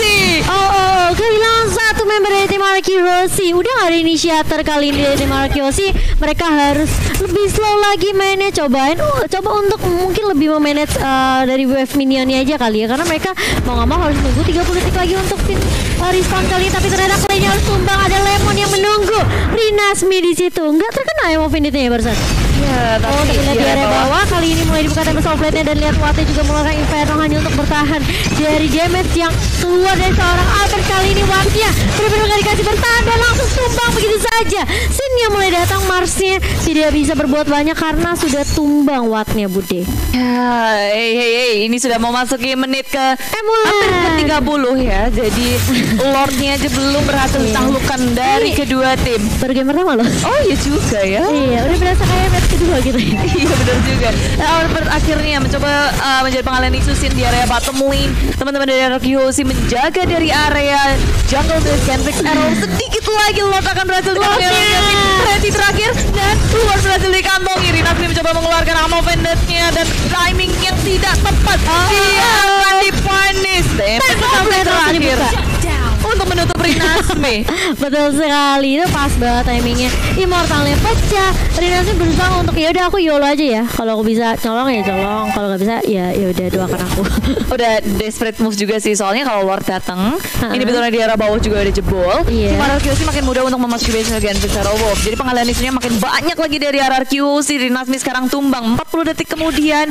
Kehilangan satu member dari tim Arceus. Udah gak ada inisiator kali ini dari tim Arceus. Mereka harus lebih slow lagi mainnya. Coba untuk mungkin lebih memanage dari wave minionnya aja kali ya, karena mereka mau gak mau harus nunggu 30 detik lagi untuk tim respawn kali ini. Tapi ternyata playnya harus tumbang, ada Lemon yang menunggu Rinasmi di situ. Nggak terkena Emo Finite-nya ya barusan. Ya, tapi lihat di area bawah kali ini mulai dibuka tembak soul plate-nya, dan lihat Wattnya juga mengeluarkan Inferno hanya untuk bertahan dari damage yang keluar dari seorang Albert. Kali ini Wattnya benar-benar gak dikasih bertahan dan langsung tumbang begitu saja. Sin-nya mulai datang, Mars-nya tidak bisa berbuat banyak karena sudah tumbang Wattnya Bude. Ini sudah mau masuki menit ke hampir ke 30 ya. Jadi Lordnya aja belum berhasil ditaklukkan dari kedua tim. Baru game pertama loh. Oh iya juga ya. Iya, udah berasa kayak match kedua gitu ya. Iya benar juga. Albert akhirnya mencoba menjadi pengalihan isu Sin di area bottom lane. Teman-teman dari Arceus menjaga dari area jungle dari Genfix Arrow. Sedikit lagi Lord akan berhasil Ready terakhir dan keluar berhasil dikantongi. Rinasmi mencoba mengeluarkan ammo vendetnya dan timing yang tidak tepat. Dia akan dipunish. Sampai terakhir untuk menutup Rinasmi. Nasmi. Betul sekali, itu pas banget timingnya. Immortalnya pecah. Rinasmi berusaha untuk ya udah aku YOLO aja ya. Kalau aku bisa colong ya colong, kalau nggak bisa ya udah doakan aku. Udah desperate move juga sih, soalnya kalau Lord datang, ini betulnya di arah bawah juga udah jebol. Iya. Tim RRQC makin mudah untuk memasuki base Gen Vixaro Wolf. Jadi pengalihan isunya makin banyak lagi dari RRQC. Rinasmi sekarang tumbang 40 detik kemudian.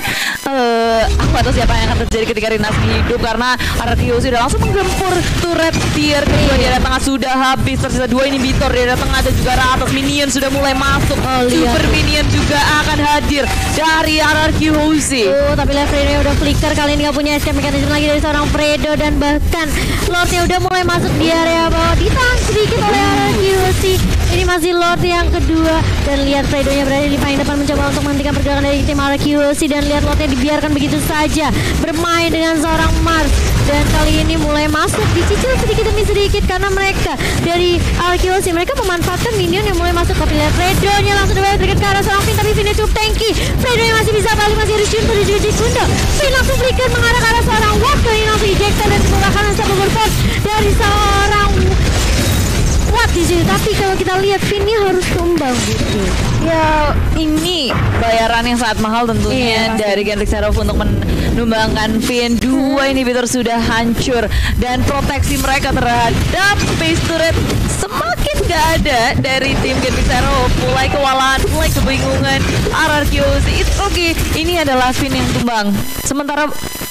Aku gak tahu siapa yang akan terjadi ketika Rinasmi hidup, karena RRQC udah langsung menggempur turret tier kedua di area tengah sudah habis. Tersisa 2 inhibitor di area tengah dan juga arah atas. Minion sudah mulai masuk. Super minion juga akan hadir dari RRQC. Tapi Lefrey udah flicker, kali ini gak punya escape mechanism lagi dari seorang Fredo, dan bahkan Lordnya udah mulai masuk di area bawah, ditahan sedikit oleh RRQC. Ini masih Lord yang kedua, dan lihat Fredo-nya berada di paling depan mencoba untuk menghentikan pergerakan dari tim RRQC, dan lihat Lordnya dibiarkan begitu saja bermain dengan seorang Mars, dan kali ini mulai masuk dicicil sedikit demi sedikit karena mereka dari RRQC mereka memanfaatkan minion yang mulai masuk. Tapi lihat Fredo-nya langsung dibalik ke arah seorang Finn, tapi Finn cukup tanky. Fredo-nya masih bisa balik, masih harus Junto dan juga Jikundo. Finn langsung flicker mengarah ke arah seorang Watt, kali ini langsung ejector dan menggunakan unstoppable force dari seorang Watt di sini. Tapi kalau kita lihat Finn-nya harus tumbang gitu. Ya, ini bayaran yang sangat mahal tentunya dari Gen Vixaro untuk menumbangkan Finn. 2 inhibitor sudah hancur, dan proteksi mereka terhadap base turret semakin gak ada dari tim Gen Vixaro. Mulai kewalahan, mulai kebingungan. RRQC, it's okay. Ini adalah Finn yang tumbang. Sementara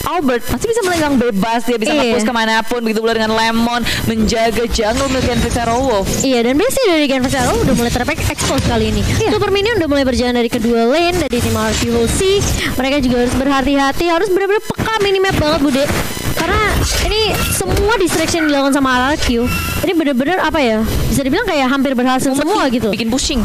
Albert masih bisa melenggang bebas, dia bisa nge-push kemanapun. Begitu pula dengan Lemon menjaga jungle milik Gen Vixaro Wolf. Iya, dan base dari Gen Vixaro udah mulai ter-expose kali ini. Super Minion udah mulai berjalan dari kedua lane dari tim RRQC. Mereka juga harus berhati-hati, harus benar-benar peka minimap banget Bude. Karena ini semua distraction yang dilakukan sama RRQ, ini benar-benar apa ya, bisa dibilang kayak hampir berhasil semua gitu. Bikin pusing.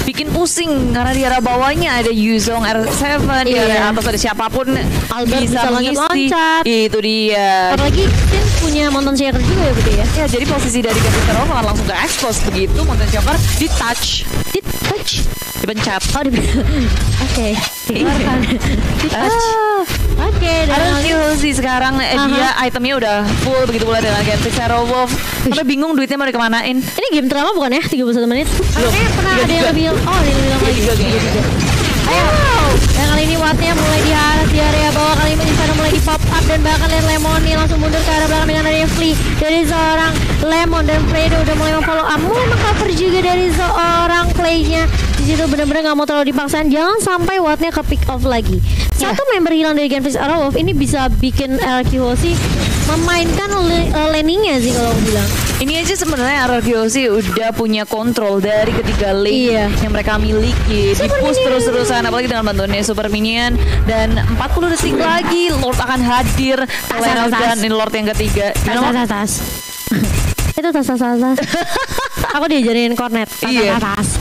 Bikin pusing karena di arah bawahnya ada Yuzong R7, di area atas ada siapapun Albert bisa mengisi. loncat-loncat. Itu dia. Apalagi Finn punya Mountain Shaker juga ya Bude ya. Ya, jadi posisi dari Gen Vixaro akan langsung ke expose begitu Mountain Shaker di touch, dipencet. Oke. Di touch. Oke, dan RRQC sekarang dia itemnya udah full, begitu pula dengan Gen Vixaro Wolf. Sampai bingung duitnya mau dikemanain. ini game drama bukan ya? 31 menit. Kayaknya pernah ada yang lebih. Oh, ada yang bilang lagi. 3. Ayo. Dan kali ini Wattnya mulai diharas di area bawah. Kali ini Inferno mulai di pop up, dan bahkan lihat Lemon nih langsung mundur ke arah belakang dengan adanya Flea dari seorang Lemon, dan Fredo udah mulai memfollow up, mulai mengcover juga dari seorang Clay-nya. Di situ benar-benar nggak mau terlalu dipaksain, jangan sampai Wattnya ke pick off lagi. Satu member hilang dari Gen Vixaro Wolf ini bisa bikin RRQC memainkan laningnya sih kalau aku bilang. Ini aja sebenarnya RRQC udah punya kontrol dari ketiga lane yang mereka miliki. Di-push terus-terusan, apalagi dengan bantuannya Super Minion. Dan 40 detik lagi Lord akan hadir. Dan ini Lord yang ketiga. Tas. Itu tas. Aku diajarin cornet. Tas.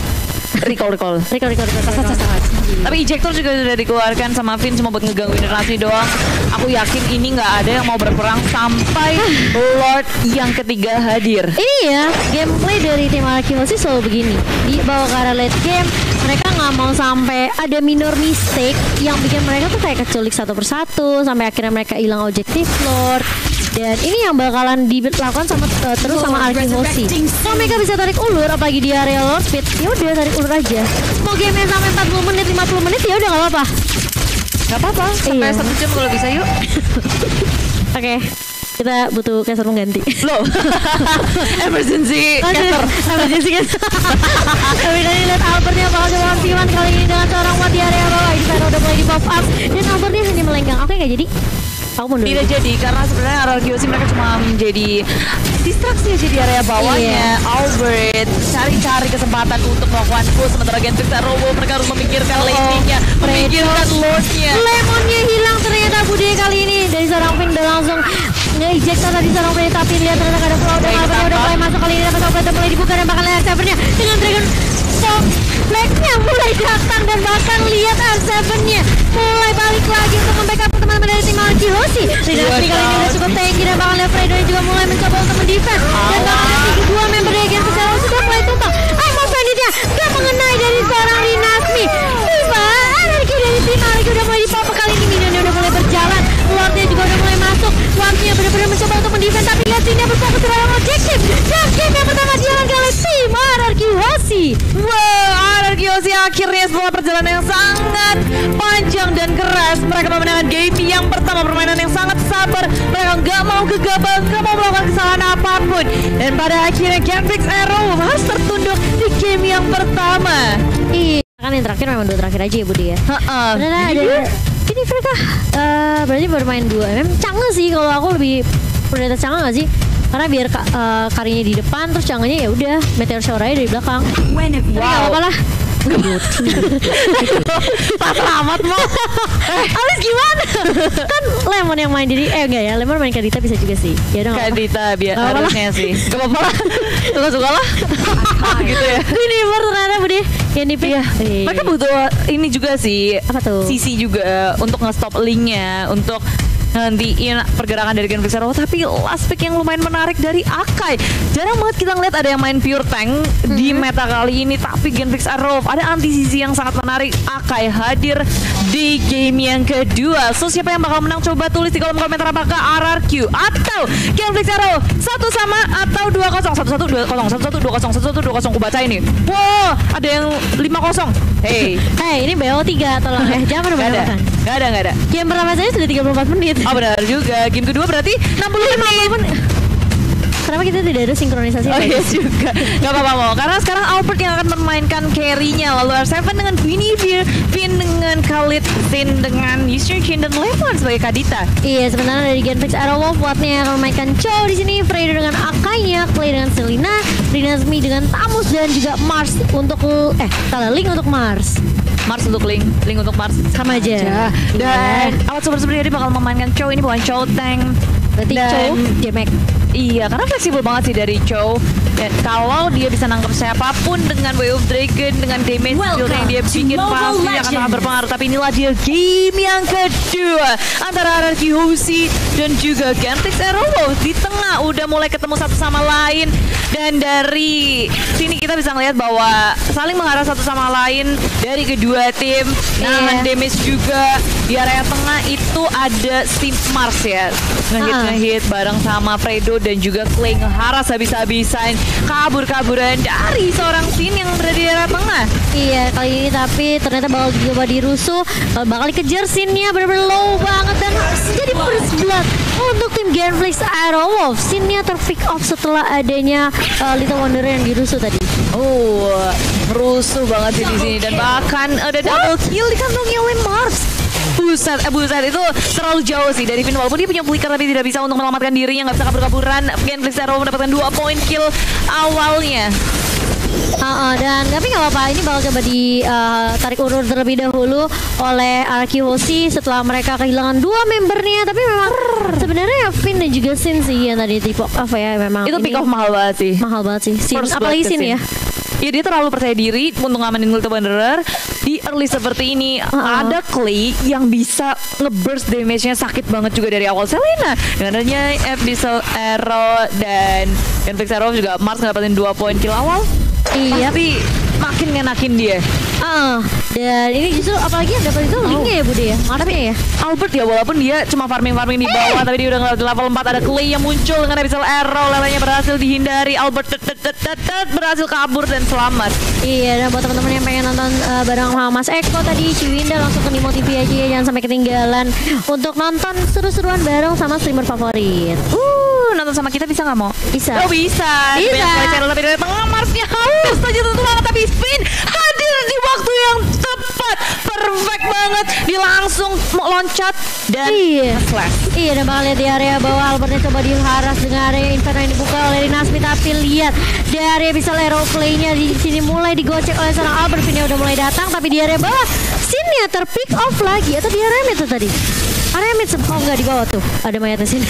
Recall. Tapi ejector juga sudah dikeluarkan sama Finn cuma buat ngegangguin Rinasmi doang. Aku yakin ini nggak ada yang mau berperang sampai Lord yang ketiga hadir. Ini ya gameplay dari tim RRQC selalu begini. Di bawah ke arah late game, mereka nggak mau sampai ada minor mistake yang bikin mereka tuh kayak keculik satu persatu sampai akhirnya mereka hilang objektif Lord. Dan ini yang bakalan dilakukan sama terus sama RRQC. Kalau mereka bisa tarik ulur, apalagi di area Lord Speed, ya udah tarik ulur aja. Mau game sampai 40 menit, 50 menit ya udah nggak apa-apa. Nggak apa-apa, sampai 1 jam kalau bisa yuk. Oke. Kita butuh caster mengganti. Loh. Emergency caster. Tapi tadi lihat Albertnya bakal coba one kali ini dengan seorang Watt di area bawah. Inferno udah mulai di pop up, dan Albertnya hanya melenggang. Oke, nggak jadi. Aku mundur. Tidak jadi karena sebenarnya RRQC mereka cuma menjadi distraksi aja di area bawahnya. Albert cari kesempatan untuk melakukan push, sementara Gen Vixaro Wolf mereka harus memikirkan laning-nya, memikirkan Lord-nya. Lemonnya hilang ternyata Bude kali ini dari seorang Finn, udah langsung nge-eject tadi seorang Finn, tapi lihat ternyata ada flow, dan Albertnya udah mulai masuk kali ini, dapat Albert mulai dibuka, dan bahkan lihat servernya dengan Dragon Black-nya mulai datang, dan bahkan lihat R7-nya mulai balik lagi untuk membackup teman-teman dari tim RRQC. Rinasmi kali ini udah cukup tanky, dan bahkan lihat Fredo juga mulai mencoba untuk mendefend, dan bahkan ada 2 member dari Gen Vixaro sudah mulai tumpang. Armor Banditnya gak mengenai dari seorang Rinasmi. Tiba energi dari tim RRQ udah mulai dipapa, kali ini minionnya udah mulai berjalan, Lordnya juga udah mulai masuk. Wattnya benar-benar mencoba untuk mendefend, tapi lihat sini berfokus terhadap objektif, dan akhirnya setelah perjalanan yang sangat panjang dan keras, mereka memenangkan game yang pertama. Permainan yang sangat sabar, mereka nggak mau gegabah, nggak mau melakukan kesalahan apapun, dan pada akhirnya Genflix Arrow harus tertunduk di game yang pertama. Iya, kan yang terakhir memang 2 terakhir aja ya Budi ya. Benar ada. Ini mereka berarti bermain 2. Memang canggih sih, kalau aku lebih prioritas canggih nggak sih? Karena biar Karinya di depan, terus canggihnya ya udah Meteor Shower aja dari belakang. Wow. Apa lah? Tak selamat mau. Alis gimana? Kan Lemon yang main diri, enggak ya, Lemon main Kadita bisa juga sih. Ya udah Kadita biar harusnya sih. Gak apa-apa lah. Suka-suka lah. Gitu ya. Ini baru ternyata Budi. Yang dipik. Iya. Mereka butuh ini juga sih. Apa tuh? Sisi juga untuk nge-stop linknya, untuk nantiin pergerakan dari Genflix Arrow. Tapi last pick yang lumayan menarik dari Akai. Jarang banget kita ngeliat ada yang main pure tank di meta kali ini, tapi Genflix Arrow ada anti-sisi yang sangat menarik. Akai hadir di game yang kedua. So siapa yang bakal menang? Coba tulis di kolom komentar, apakah RRQ atau Genflix Arrow 1 sama atau 2-0. 1-1 2-0 1-1 2-0 1-1 2-0. Aku baca ini. Wow, ada yang 5-0. Hey, ini BO3 tolong ya. Jangan berlebihan. Gak ada. Game pertama saja sudah 34 menit. Oh benar juga. Game kedua berarti 60 menit. Kenapa kita tidak ada sinkronisasi? Oh iya juga. Gak apa-apa mau. Karena sekarang Albert yang akan memainkan carry-nya. Lalu R7 dengan Guinevere, Finn dengan Khalid, Finn dengan Yusher Chin, dan Lemon sebagai Kadita. Iya, sebenarnya dari Genflix Arrow Wattnya yang akan memainkan Chow di sini, Fredo dengan Akainya, Clay dengan Selena, Dinasmi dengan Tamus, dan juga Mars untuk Link untuk Mars. Mars untuk Link untuk Mars sama aja. Dan awal sebenarnya dia bakal memainkan Chow. Ini bukan Chow tank. Berarti Chow Jemek. Iya, karena fleksibel banget sih dari Chow. Dan kalau dia bisa nangkep siapapun dengan Way of Dragon, dengan damage skill yang dia bikin, pasti akan sangat berpengaruh. Tapi inilah dia game yang kedua antara RRQ Hoshi dan juga Genflix Arrow. Di tengah udah mulai ketemu satu sama lain, dan dari sini kita bisa ngeliat bahwa saling mengarah satu sama lain dari kedua tim. Nahan damage juga di area tengah itu ada Steam Mars ya, ngehit bareng sama Fredo dan juga Clay, ngeharas habis-habisan, kabur-kaburan dari seorang Sin yang berada di area tengah. Iya, kali ini tapi ternyata bakal coba dirusuh, bakal dikejar Sinnya benar-benar low banget, dan jadi first blood untuk tim Genflix Arrow. Sinnya terpick off setelah adanya Little Wanderer yang dirusuh tadi. Oh, merusuh banget sih di sini, dan bahkan ada double kill dikantongi oleh Mars. Buset itu terlalu jauh sih dari Finn. Walaupun dia punya flicker tapi tidak bisa untuk menyelamatkan dirinya, nggak bisa kabur-kaburan. Genflix Arrow mendapatkan 2 point kill awalnya. Dan tapi nggak apa-apa, ini bakal coba ditarik urut terlebih dahulu oleh RRQ Hoshi setelah mereka kehilangan 2 membernya. Tapi memang sebenarnya Finn dan juga Sin sih yang tadi tipe off ya, memang itu pick off mahal banget sih. Sin, apalagi Sin ya. Ya dia terlalu percaya diri untuk ngamanin Little Wanderer di early seperti ini. Ada Clay yang bisa ngeburst damage-nya sakit banget juga dari awal. Selena dengan adanya Abyssal Arrow dan Genflix Arrow juga Mars ngedapatin 2 poin kill awal. Iya, tapi makin ngenakin dia. Dan ini justru apalagi yang dapat itu linknya ya Bude ya, Marsnya ya. Albert ya, walaupun dia cuma farming di bawah, tapi dia udah ngeliat level 4. Ada Clay yang muncul dengan Abyssal Arrow, lelenya berhasil dihindari. Albert berhasil kabur dan selamat. Iya, dan buat teman-teman yang pengen nonton bareng sama Mas Eko tadi, Ciwinda langsung ke Nimo TV aja ya, jangan sampai ketinggalan untuk nonton seru-seruan bareng sama streamer favorit. Nonton sama kita bisa nggak mau? Bisa. Oh bisa. Tapi dari tengah Marsnya haus saja tentu banget, tapi Spin hadir di waktu yang tepat, perfect banget. Dia langsung mau loncat dan slash. Iya, dan bakal lihat di area bawah Albertnya coba diharas dengan area Inferno yang dibuka oleh Dinasmi, tapi lihat di area bisa Arrow Clay-nya di sini mulai digocek oleh seorang Albert. Finnya udah mulai datang, tapi di area bawah Sinnya terpick off lagi, atau di area mid tuh tadi. Area mid enggak di bawah tuh ada mayatnya sini.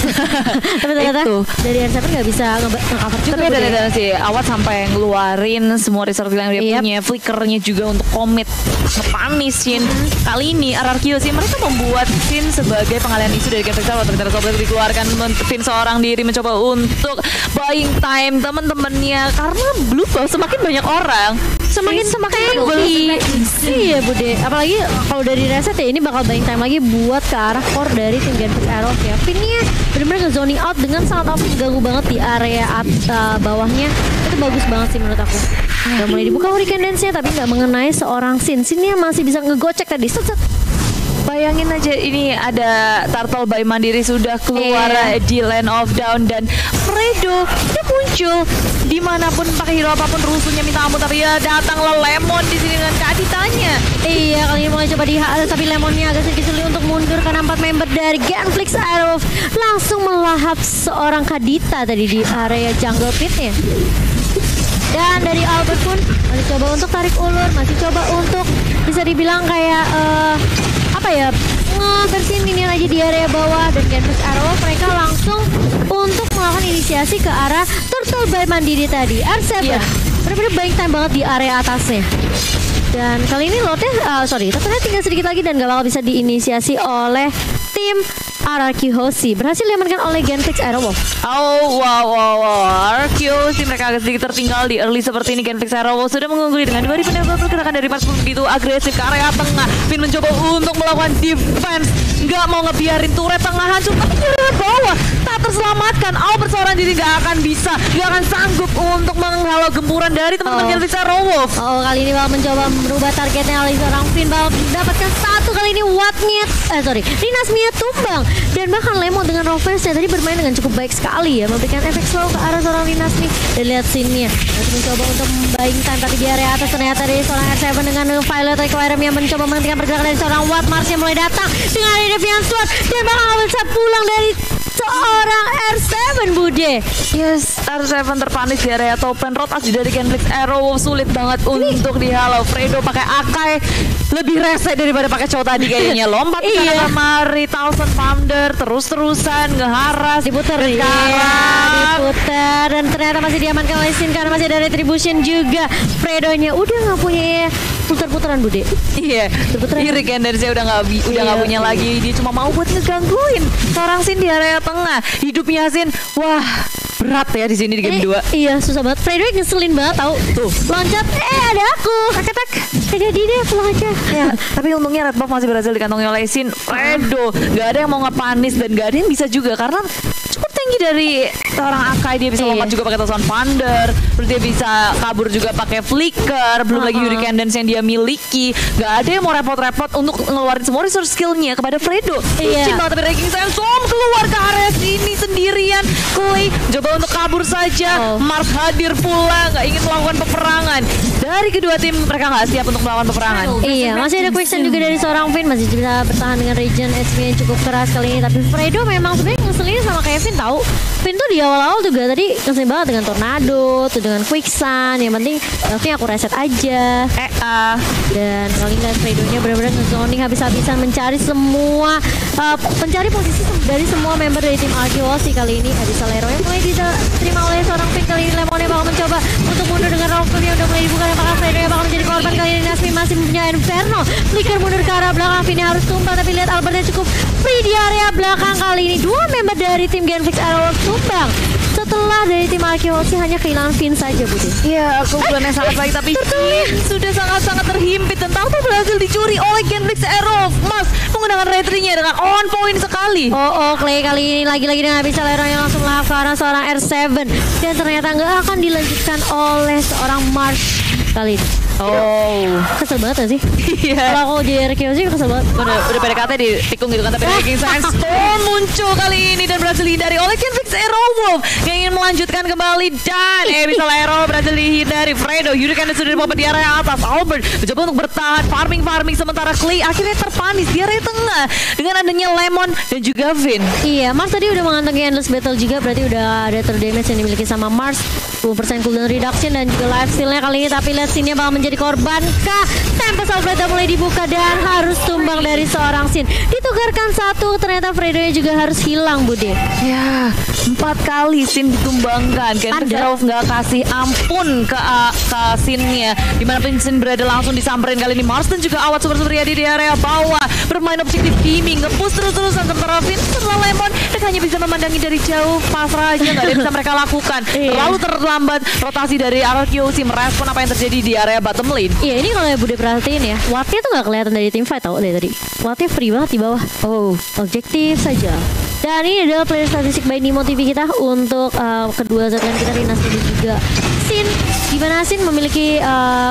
Tapi ternyata dari R7 nggak bisa nge-cover juga. Tapi ada sih Awat sampai ngeluarin semua resource yang dia punya, flickernya juga untuk commit ngepanisin. Kali ini RRQ sih mereka membuat Sin sebagai pengalian isu dari Genflix Arrow. Ternyata Sobek dikeluarkan, Finn seorang diri mencoba untuk buying time teman-temannya, karena blue buff semakin banyak orang semakin tanky. Iya Bude, apalagi kalau dari reset ya, ini bakal buying time lagi buat ke arah core dari tim Genflix Arrow ya. Finnya benar-benar nge-zoning out dengan sangat ganggu banget di area bawahnya. Itu bagus banget sih menurut aku. Udah mulai dibuka Hurricane Dance-nya tapi nggak mengenai seorang Sin. Sin-nya masih bisa ngegocek tadi. Set. Bayangin aja ini ada Turtle by Mandiri sudah keluar di Land of Down dan Fredo dia muncul dimanapun pakai hero apapun rusuhnya minta ampun tapi ya datanglah Lemon di sini dengan Kak Aditanya. Iya kali ini mulai coba dihajar tapi Lemonnya agak sedikit sulit untuk mundur karena 4 member dari Genflix Aerolf langsung melahap seorang Kadita tadi di area jungle pit-nya. Dan dari Albert pun masih coba untuk tarik ulur, masih coba untuk bisa dibilang kayak ngebersihin minion aja di area bawah. Dan Genflix Aerolf mereka langsung untuk melakukan inisiasi ke arah Turtle by Mandiri tadi. R7 benar-benar buying time banget di area atasnya. Dan kali ini lotnya, Turtle tinggal sedikit lagi dan gak bakal bisa diinisiasi oleh tim RRQ Hoshi. Berhasil diamankan oleh Genflix Aerowolf. RRQ Hoshi mereka agak sedikit tertinggal di early seperti ini. Genflix Aerowolf sudah mengungguli dengan 2000 pergerakan dari Mars begitu agresif ke area tengah. Finn mencoba untuk melakukan defense, nggak mau ngebiarin turret tengah hancur, tapi di area bawah tak terselamatkan. Albert seorang diri nggak akan bisa, nggak akan sanggup untuk menghalau gempuran dari teman-teman Genflix Aerowolf. Kali ini bakal mencoba merubah targetnya oleh seorang Finn. Bakal mendapatkan satu kali ini Rinasmia tumbang. Dan bahkan Lemon dengan Roversnya tadi bermain dengan cukup baik sekali ya, memberikan efek slow ke arah seorang Rinasmi. Dan lihat scene-nya masih mencoba untuk buying time tapi di area atas ternyata dari seorang R7 dengan Violet Requirement yang mencoba menghentikan pergerakan dari seorang Watt. Mars yang mulai datang dengan ada Deviant Sword dan bahkan nggak bisa pulang dari seorang R7 Bude. Yes, R7 terpanis di area top lane. Rotasi dari Genflix Aerowolf sulit banget untuk dihalau. Fredo pakai Akai lebih rese daripada pakai Chow tadi kayaknya. Lompat ke sana kemari, Thousand Pounder terus-terusan ngeharas, diputer dan ternyata masih diamankan oleh Sin karena masih ada retribution juga. Fredonya udah nggak punya puter-puteran Bude. Iya, iri kan dari saya udah nggak punya lagi. Dia cuma mau buat ngegangguin seorang Sin di area tengah. Hidupnya Sin, wah berat ya di sini di game 2. Iya, susah banget. Fredo ngeselin banget tahu. Tuh, loncat, ada aku. Tak. Jadi deh pulang aja. Ya, tapi untungnya Red Buff masih berhasil dikantongi oleh Sin. Fredo, nggak ada yang mau ngepanis dan nggak ada yang bisa juga karena cukup tinggi dari seorang Akai. Dia bisa lompat juga pakai Thousand Pounder, terus dia bisa kabur juga pakai Flicker, belum lagi Hurricane Dance yang dia miliki. Nggak ada yang mau repot-repot untuk ngeluarin semua resource skillnya kepada Fredo. Licin banget tapi ranking saya keluar ke area sini sendirian. Clay coba untuk kabur saja. Mars hadir pula, nggak ingin melakukan peperangan. Dari kedua tim mereka nggak siap untuk melakukan peperangan. Iya, masih ada quicksand juga dari seorang Finn, masih bisa bertahan dengan regen HP yang cukup keras kali ini. Tapi Fredo memang sebenarnya ngeselin sama Kevin tahu. Finn tuh di awal-awal juga tadi ngeselin banget dengan tornado, tuh dengan quicksand. Yang penting health-nya aku reset aja. Dan kali ini Fredo-nya benar-benar nge-zoning habis-habisan mencari semua pencari posisi dari semua member dari tim Arkeosi kali ini. Ada Salero yang mulai diterima oleh seorang Finn kali ini. Lemonnya bakal mencoba untuk mundur dengan Rockfield yang udah mulai dibuka. Apakah Fredo yang bakal menjadi korban kali ini? Nasmi masih punya Inferno. Flicker mundur ke arah belakang. Finn harus tumbang tapi lihat Albertnya cukup free di area belakang kali ini. Dua member dari tim Genflix Aerowolf tumbang. Setelah dari tim Arkeosi hanya kehilangan Finn saja Budi. Iya, keunggulannya sangat baik tapi sudah sangat-sangat terhimpit dan tahu berhasil dicuri oleh Genflix Aerowolf. Mas menggunakan retry-nya dengan on point sekali. Clay kali ini lagi-lagi dengan bisa Leron yang langsung lahap ke arah seorang R7 dan ternyata nggak akan dilanjutkan oleh seorang Mars kali ini. Kesel banget gak sih? Iya. Kalau aku jadi Arkeosi kesel banget. Udah PDKT ditikung gitu kan, tapi Ranking Sandstorm muncul kali ini dan berhasil dihindari oleh Genflix Aerowolf yang ingin melanjutkan kembali dan bisa Aero berhasil dihindari. Fredo, Hurricane sudah dibawa di area atas. Albert mencoba untuk bertahan farming sementara Clay akhirnya terpanis di area tengah dengan adanya Lemon dan juga Finn. Iya, Mars tadi udah mengantongi Endless Battle juga, berarti udah ada damage yang dimiliki sama Mars. 10% cooldown reduction dan juga life steal-nya kali ini, tapi lihat sini bakal menjadi korban kah? Tempest Alfredo mulai dibuka dan harus tumbang dari seorang Sin. Ditukarkan satu, ternyata Fredo-nya juga harus hilang Bude. Ya, 4 kali Sin ditumbangkan. Genflix Aerowolf nggak kasih ampun ke Sin-nya. Dimanapun Sin berada langsung disamperin kali ini. Mars dan juga Awat Super Supriyadi di area bawah bermain objektif gaming, nge-push terus-terusan sementara Finn setelah Lemon mereka hanya bisa memandangi dari jauh, pasrah aja, nggak ada yang bisa mereka lakukan. Terlalu terlambat rotasi dari RRQC merespon apa yang terjadi di area bottom lane. Iya, ini kalau Bude perhatiin ya, wattnya tuh nggak kelihatan dari tim fight tau dari tadi. Wattnya free banget di bawah. Oh, objektif saja. Dan ini adalah player statistik by Nimo TV kita untuk kedua zat kita, Rinas dan juga Sin. Dimana Sin memiliki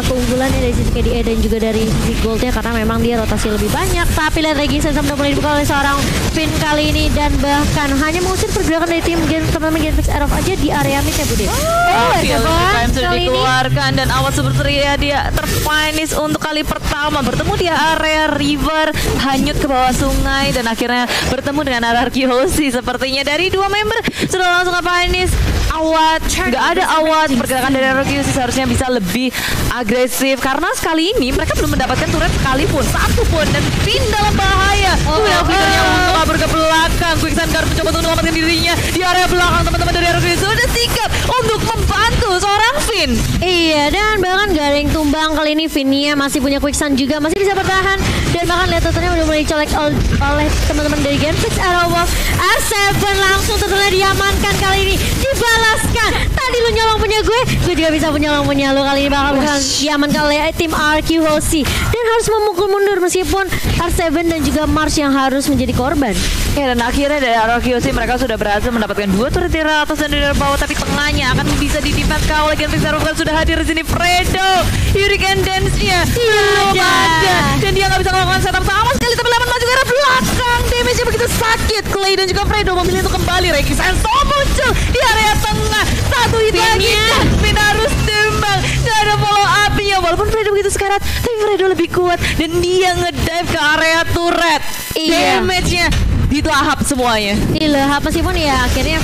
keunggulannya dari sisi KDA dan juga dari sisi goldnya karena memang dia rotasi lebih banyak. Tapi lihat lagi Sensam udah mulai dibuka oleh seorang Finn kali ini dan bahkan hanya mengusir pergerakan dari tim teman-teman Genfix Aerof aja di area mid ya Bude. Time sudah dikeluarkan dan awal seperti ya dia terfinish untuk kali pertama bertemu di area river, hanyut ke bawah sungai dan akhirnya bertemu dengan RRQC. Sepertinya dari dua member sudah langsung ke finish. Awat, nggak ada awat. Pergerakan dari RRQC seharusnya bisa lebih agresif karena sekali ini mereka belum mendapatkan turret sekalipun, satu pun, dan Finn dalam bahaya. Yang Finnya untuk kabur ke belakang. Quicksand Guard mencoba untuk menyelamatkan dirinya di area belakang. Teman-teman dari RRQC sudah sikap untuk membantu seorang Finn. Iya, dan bahkan gak ada yang tumbang kali ini. Finnya masih punya Quicksand juga, masih bisa bertahan. Dan bahkan lihat totalnya udah mulai dicolek oleh teman-teman dari Genfix Aerof. R7 langsung totalnya diamankan kali ini, dibalaskan. Tadi lu nyolong punya gue juga bisa nyolong punya lu. Kali ini bakal diamankan oleh tim RQC dan harus memukul mundur meskipun R7 dan juga Mars yang harus menjadi korban. Ya, dan akhirnya dari RQC mereka sudah berhasil mendapatkan dua turret dari atas dan dari bawah, tapi tengahnya akan bisa di-defense oleh Genfix Aerof. Kan sudah hadir di sini Fredo. Hurricane Dance-nya belum ada dan dia nggak bisa melakukan setup sama sekali, tapi Lemon maju ke arah belakang. Damage-nya begitu sakit. Clay dan juga Fredo memilih untuk kembali. Reiki Senso muncul di area tengah. Satu hit lagi, Finn harus tumbang. Gak ada follow up-nya. Walaupun Fredo begitu sekarat, tapi Fredo lebih kuat dan dia ngedive ke area turret. Damage-nya dilahap semuanya. Dilahap meskipun ya akhirnya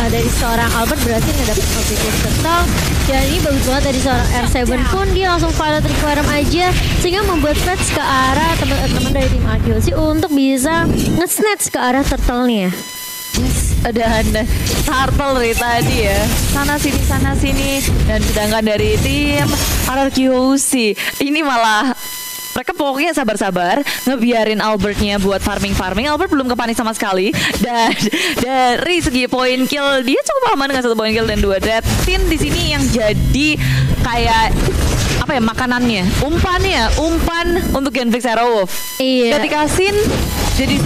dari seorang Albert berhasil ngedapet objektif total. Dan ini bagus banget dari seorang R7 pun, dia langsung Violet Requirem aja sehingga membuat fetch ke arah teman-teman dari tim RQC untuk bisa nge-snatch ke arah turtle-nya. Dan turtle dari tadi ya, sana sini, dan sedangkan dari tim RRQC ini malah mereka pokoknya sabar-sabar ngebiarin Albertnya buat farming. Albert belum kepanis sama sekali. Dan dari segi point kill dia cukup aman dengan 1 point kill dan 2 death. Finn di sini yang jadi kayak apa ya, makanannya, umpan untuk Genfix Aerof. Iya. Ketika Sin jadi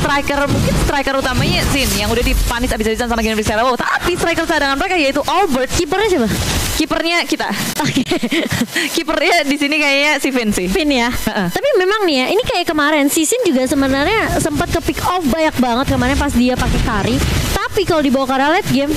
mungkin striker utamanya Sin yang udah dipanis abis-abisan sama Genfix Aerof, tapi striker cadangan mereka yaitu Albert. Kipernya siapa? Kipernya kita. Kipernya di sini kayaknya si Finn sih. Finn ya. Tapi memang nih ya, ini kayak kemarin Sin juga sebenarnya sempat ke pick off banyak banget kemarin pas dia pakai carry. Tapi kalau dibawa ke arah late game,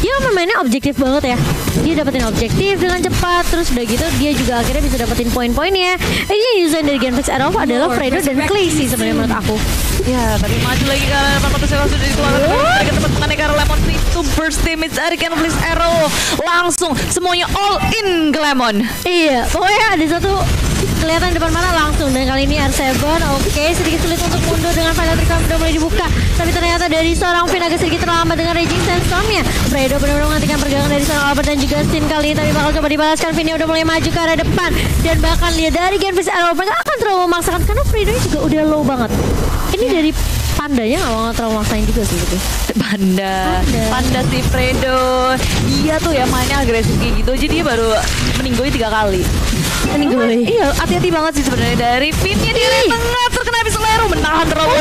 dia mainnya objektif banget ya. Dia dapetin objektif dengan cepat, terus udah gitu dia juga akhirnya bisa dapetin poin-poinnya. Ini user dari Genfix Aerof adalah Fredo dan Clay sih sebenarnya menurut aku. Ya, tapi maju lagi ke arah Lemon sudah dikeluarkan dari tempat mengenai ke arah Lemon itu burst damage dari Genfix Aerof. Langsung semuanya all in ke Lemon. Iya, pokoknya ada satu kelihatan depan mana langsung. Dan kali ini R7 sedikit sulit untuk mundur dengan Violet Requiem udah mulai dibuka. Tapi ternyata dari seorang Finn agak sedikit terlambat dengan Raging Sandstorm-nya. Fredo benar-benar menghentikan pergerakan dari seorang Albert dan juga Sin kali ini, tapi bakal coba dibalaskan. Finn udah mulai maju ke arah depan. Dan bahkan lihat dari Genfix Aerof mereka akan terlalu memaksakan karena Fredo juga udah low banget. Ini dari Pandanya nggak mau terlalu maksain juga sih gitu. Panda si Fredo. Dia tuh ya mainnya agresif kayak gitu. Jadi dia baru meninggoy 3 kali. Iya, hati-hati banget sih sebenarnya dari Finn-nya di tengah terkena habis Lero menahan terlalu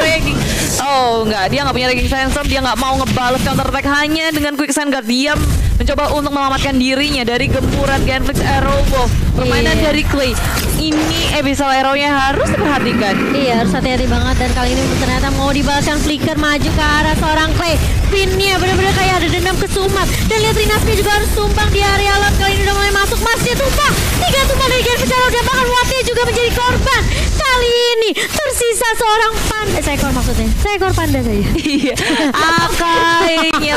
ranking. Enggak, dia nggak punya ranking Sandstorm, dia nggak mau ngebales counter attack hanya dengan Quicksand Guard. Dia mencoba untuk menyelamatkan dirinya dari gempuran Genfix Aerof. Permainan dari Clay. Ini Abyssal Arrow-nya harus diperhatikan. Iya, harus hati-hati banget. Dan kali ini ternyata mau dibalaskan flicker maju ke arah seorang Clay. Finn-nya benar-benar kayak ada dendam kesumat. Dan lihat Rinaspi juga harus tumbang di area lot. Kali ini udah mulai masuk, masih tumbang. 3 tumbang dari Genfix Aerof dan bahkan Wattnya juga menjadi korban. Kali ini tersisa seorang panda. Seekor maksudnya. Seekor panda saja. Iya. Akhirnya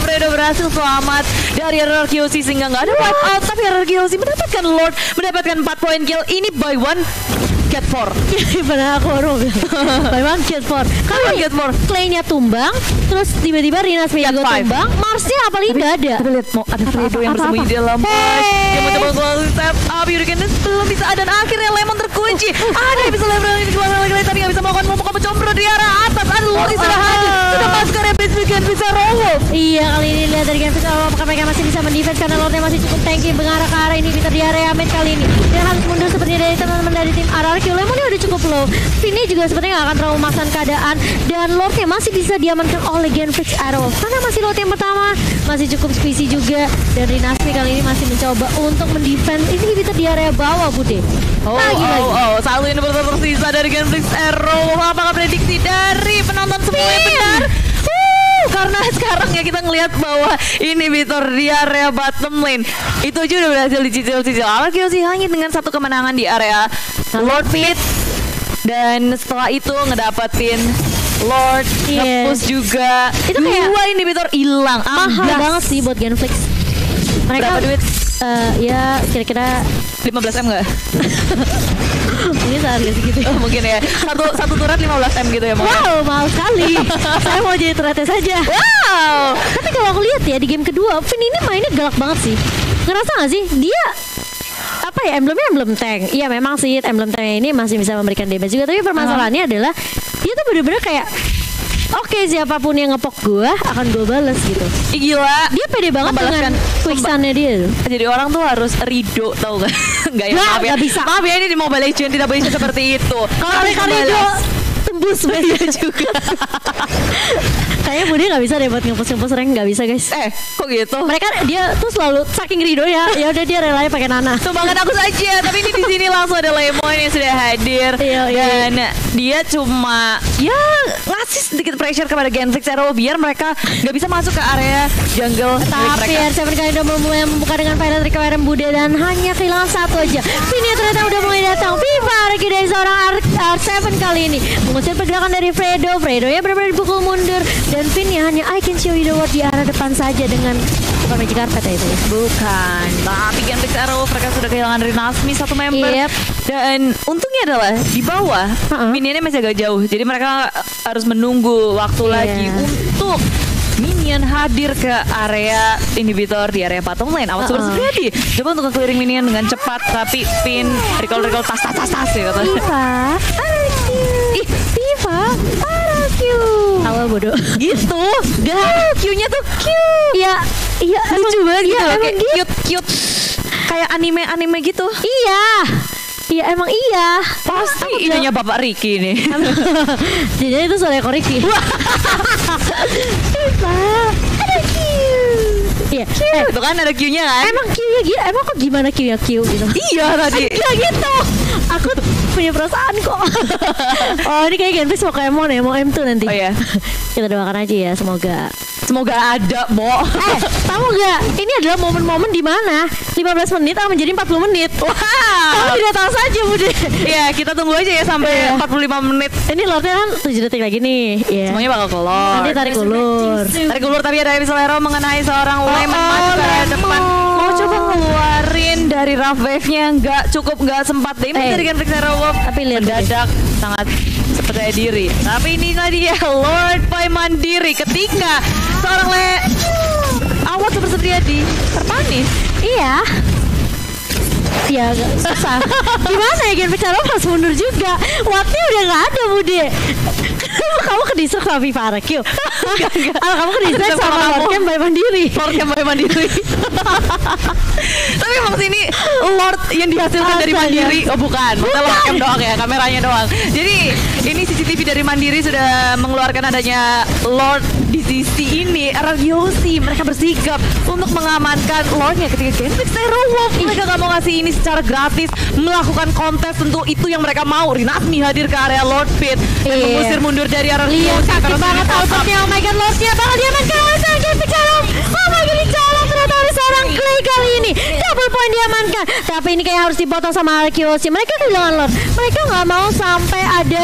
Fredo berhasil selamat dari RRQC sehingga nggak ada wipe out. Tapi RRQC mendapatkan Lord, mendapatkan 4 poin kill. Ini by 1 Get 4. Benar aku baru bilang. Memang Get 4. Kalau Get 4. Clay-nya tumbang, terus tiba-tiba Rina juga Get 5. tumbang, Marsnya apalagi nggak ada. Tapi lihat mau ada Fredo yang bersembunyi di dalam push. Dia mencoba untuk step up, Hurricane belum bisa, dan akhirnya Lemon terkunci. Ada yang bisa Lemon yang keluar lagi, tapi nggak bisa melakukan momok mencombro di arah atas. Aduh, Lordi sudah hadir, sudah masuk ke area base weekend, bisa roll. Iya, kali ini lihat dari Genfix apakah mereka masih bisa mendefense karena Lordnya masih cukup tanky mengarah ke arah ini Peter di area mid kali ini. Dia harus mundur seperti dari teman-teman dari tim RRQ. Lemonnya udah cukup low. Vinny juga sepertinya nggak akan terlalu memaksakan keadaan, dan Lordnya masih bisa diamankan oleh Genfix Arrow karena masih Lord yang pertama, masih cukup spacey juga, dan Rinasmi kali ini masih mencoba untuk mendefense ini Peter di area bawah, Bude. Satu ini tersisa dari Genfix Arrow. Apakah prediksi dari penonton semua yang benar? Karena sekarang ya kita ngelihat bahwa ini Vitor di area bottom lane itu aja udah berhasil dicicil-cicil RRQ sih hanya dengan satu kemenangan di area Lord Pit, dan setelah itu ngedapetin Lord nge-push juga. Itu kayak dua ini Vitor hilang. Mahal banget sih buat Genflix. Mereka berapa duit? Ya kira-kira 15M nggak? Mungkin seharga segitu ya. Mungkin ya. Satu turret 15M gitu ya. Wow, mahal sekali. Saya mau jadi turretnya saja. Wow. Tapi kalau aku lihat ya di game kedua, Finn ini mainnya galak banget sih. Ngerasa nggak sih dia apa ya, emblemnya emblem tank. Iya memang sih emblem tank ini masih bisa memberikan damage juga, tapi permasalahannya adalah dia tuh bener-bener kayak oke, siapapun yang ngepok gue akan gue balas gitu. Gila. Dia pede banget dengan quickstun-nya dia tuh. Jadi orang tuh harus rido, tau gak? Enggak ya, maaf ya. Gak bisa. Maaf ya, ini di Mobile Legends tidak bisa seperti itu. Kalau mereka rido tembus dia juga. Kayaknya Budi gak bisa deh buat nge-push rank, gak bisa guys. Kok gitu? Mereka dia tuh selalu saking rido ya udah dia relanya pakai Nana. Tumbangan aku saja, tapi ini di sini langsung ada Lemon yang sudah hadir. Dan dia cuma ya ngasih sedikit pressure kepada Genfix Arrow biar mereka gak bisa masuk ke area jungle. Tapi R7 kali udah mulai membuka dengan Pirate Requirement Bude, dan hanya kehilangan satu aja. Vini ternyata udah mulai datang. Viva lagi dari seorang R7 kali ini mengusir pergerakan dari Fredo. Fredo ya benar-benar dipukul mundur, dan Vin ya hanya I can show you the world di arah depan saja dengan bukan magic carpet ya itu. Bukan, tapi Genfix Arrow mereka sudah kehilangan Rinasmi satu member. Dan untungnya adalah di bawah minionnya masih agak jauh, jadi mereka harus menunggu waktu lagi untuk minion hadir ke area inhibitor di area bottom lane. Awas bersedia coba untuk clearing minion dengan cepat, tapi Pin recall tas ya katanya. Viva RRQ. Awal bodoh. Gitu. Q-nya tuh Q. Iya lucu banget gitu loh, kayak gitu. cute kayak anime gitu. Iya emang iya. Pasti idenya Bapak Ricky nih. Jadi itu soalnya Ricky. Viva RRQ. Iya, itu kan ada Q-nya kan? Emang Q-nya gitu, emang kok gimana Q-nya Q gitu? Iya tadi. Iya gitu. Aku punya perasaan kok. Oh ini kayak Genfix mau ke Emon ya, mau M2 nanti. Oh iya. Kita doakan aja ya, semoga ada, Bo. Tahu gak? Ini adalah momen-momen di mana 15 menit akan menjadi 40 menit. Wow. Kamu tidak tahu saja, Bude. Iya, kita tunggu aja ya sampai 45 menit. Ini Lordnya kan 7 detik lagi nih. Semuanya bakal keluar. Nanti tarik ulur. Tapi ada Episolero mengenai seorang Lemon maju ke depan. Mau coba ngeluarin dari rough wave-nya, nggak sempat damage dari Genfix Arrow. Tapi mendadak sangat percaya diri. Tapi ini tadi ya Lord by Mandiri ketika seorang awas bersedia di terpanis. Iya. Ya agak susah. Gimana ya Genfix Arrow pas mundur juga. Wattnya udah gak ada, Bude. Kamu kedisrek sama Viva RRQ. Kamu kedisrek sama Lord Camp by Mandiri. Tapi emang sini Lord yang dihasilkan dari Mandiri. Oh bukan, Lord Camp doang ya, kameranya doang. Jadi ini CCTV dari Mandiri sudah mengeluarkan adanya Lord di sisi ini. RRQ mereka bersikap untuk mengamankan Lordnya ketika Genfix Arrow. Mereka gak mau ngasih ini secara gratis, melakukan kontes, tentu itu yang mereka mau. Rinasmi hadir ke area Lord Pit dan mengusir mundur dari RRQ. Lihat sakit banget outputnya. Oh my god, Lordnya bakal diamankan oleh seorang Genfix Arrow. Oh my god, dicolok ternyata oleh seorang Clay kali ini. Double point diamankan. Tapi ini kayak harus dipotong sama RRQ. Mereka kehilangan Lord. Mereka gak mau sampai ada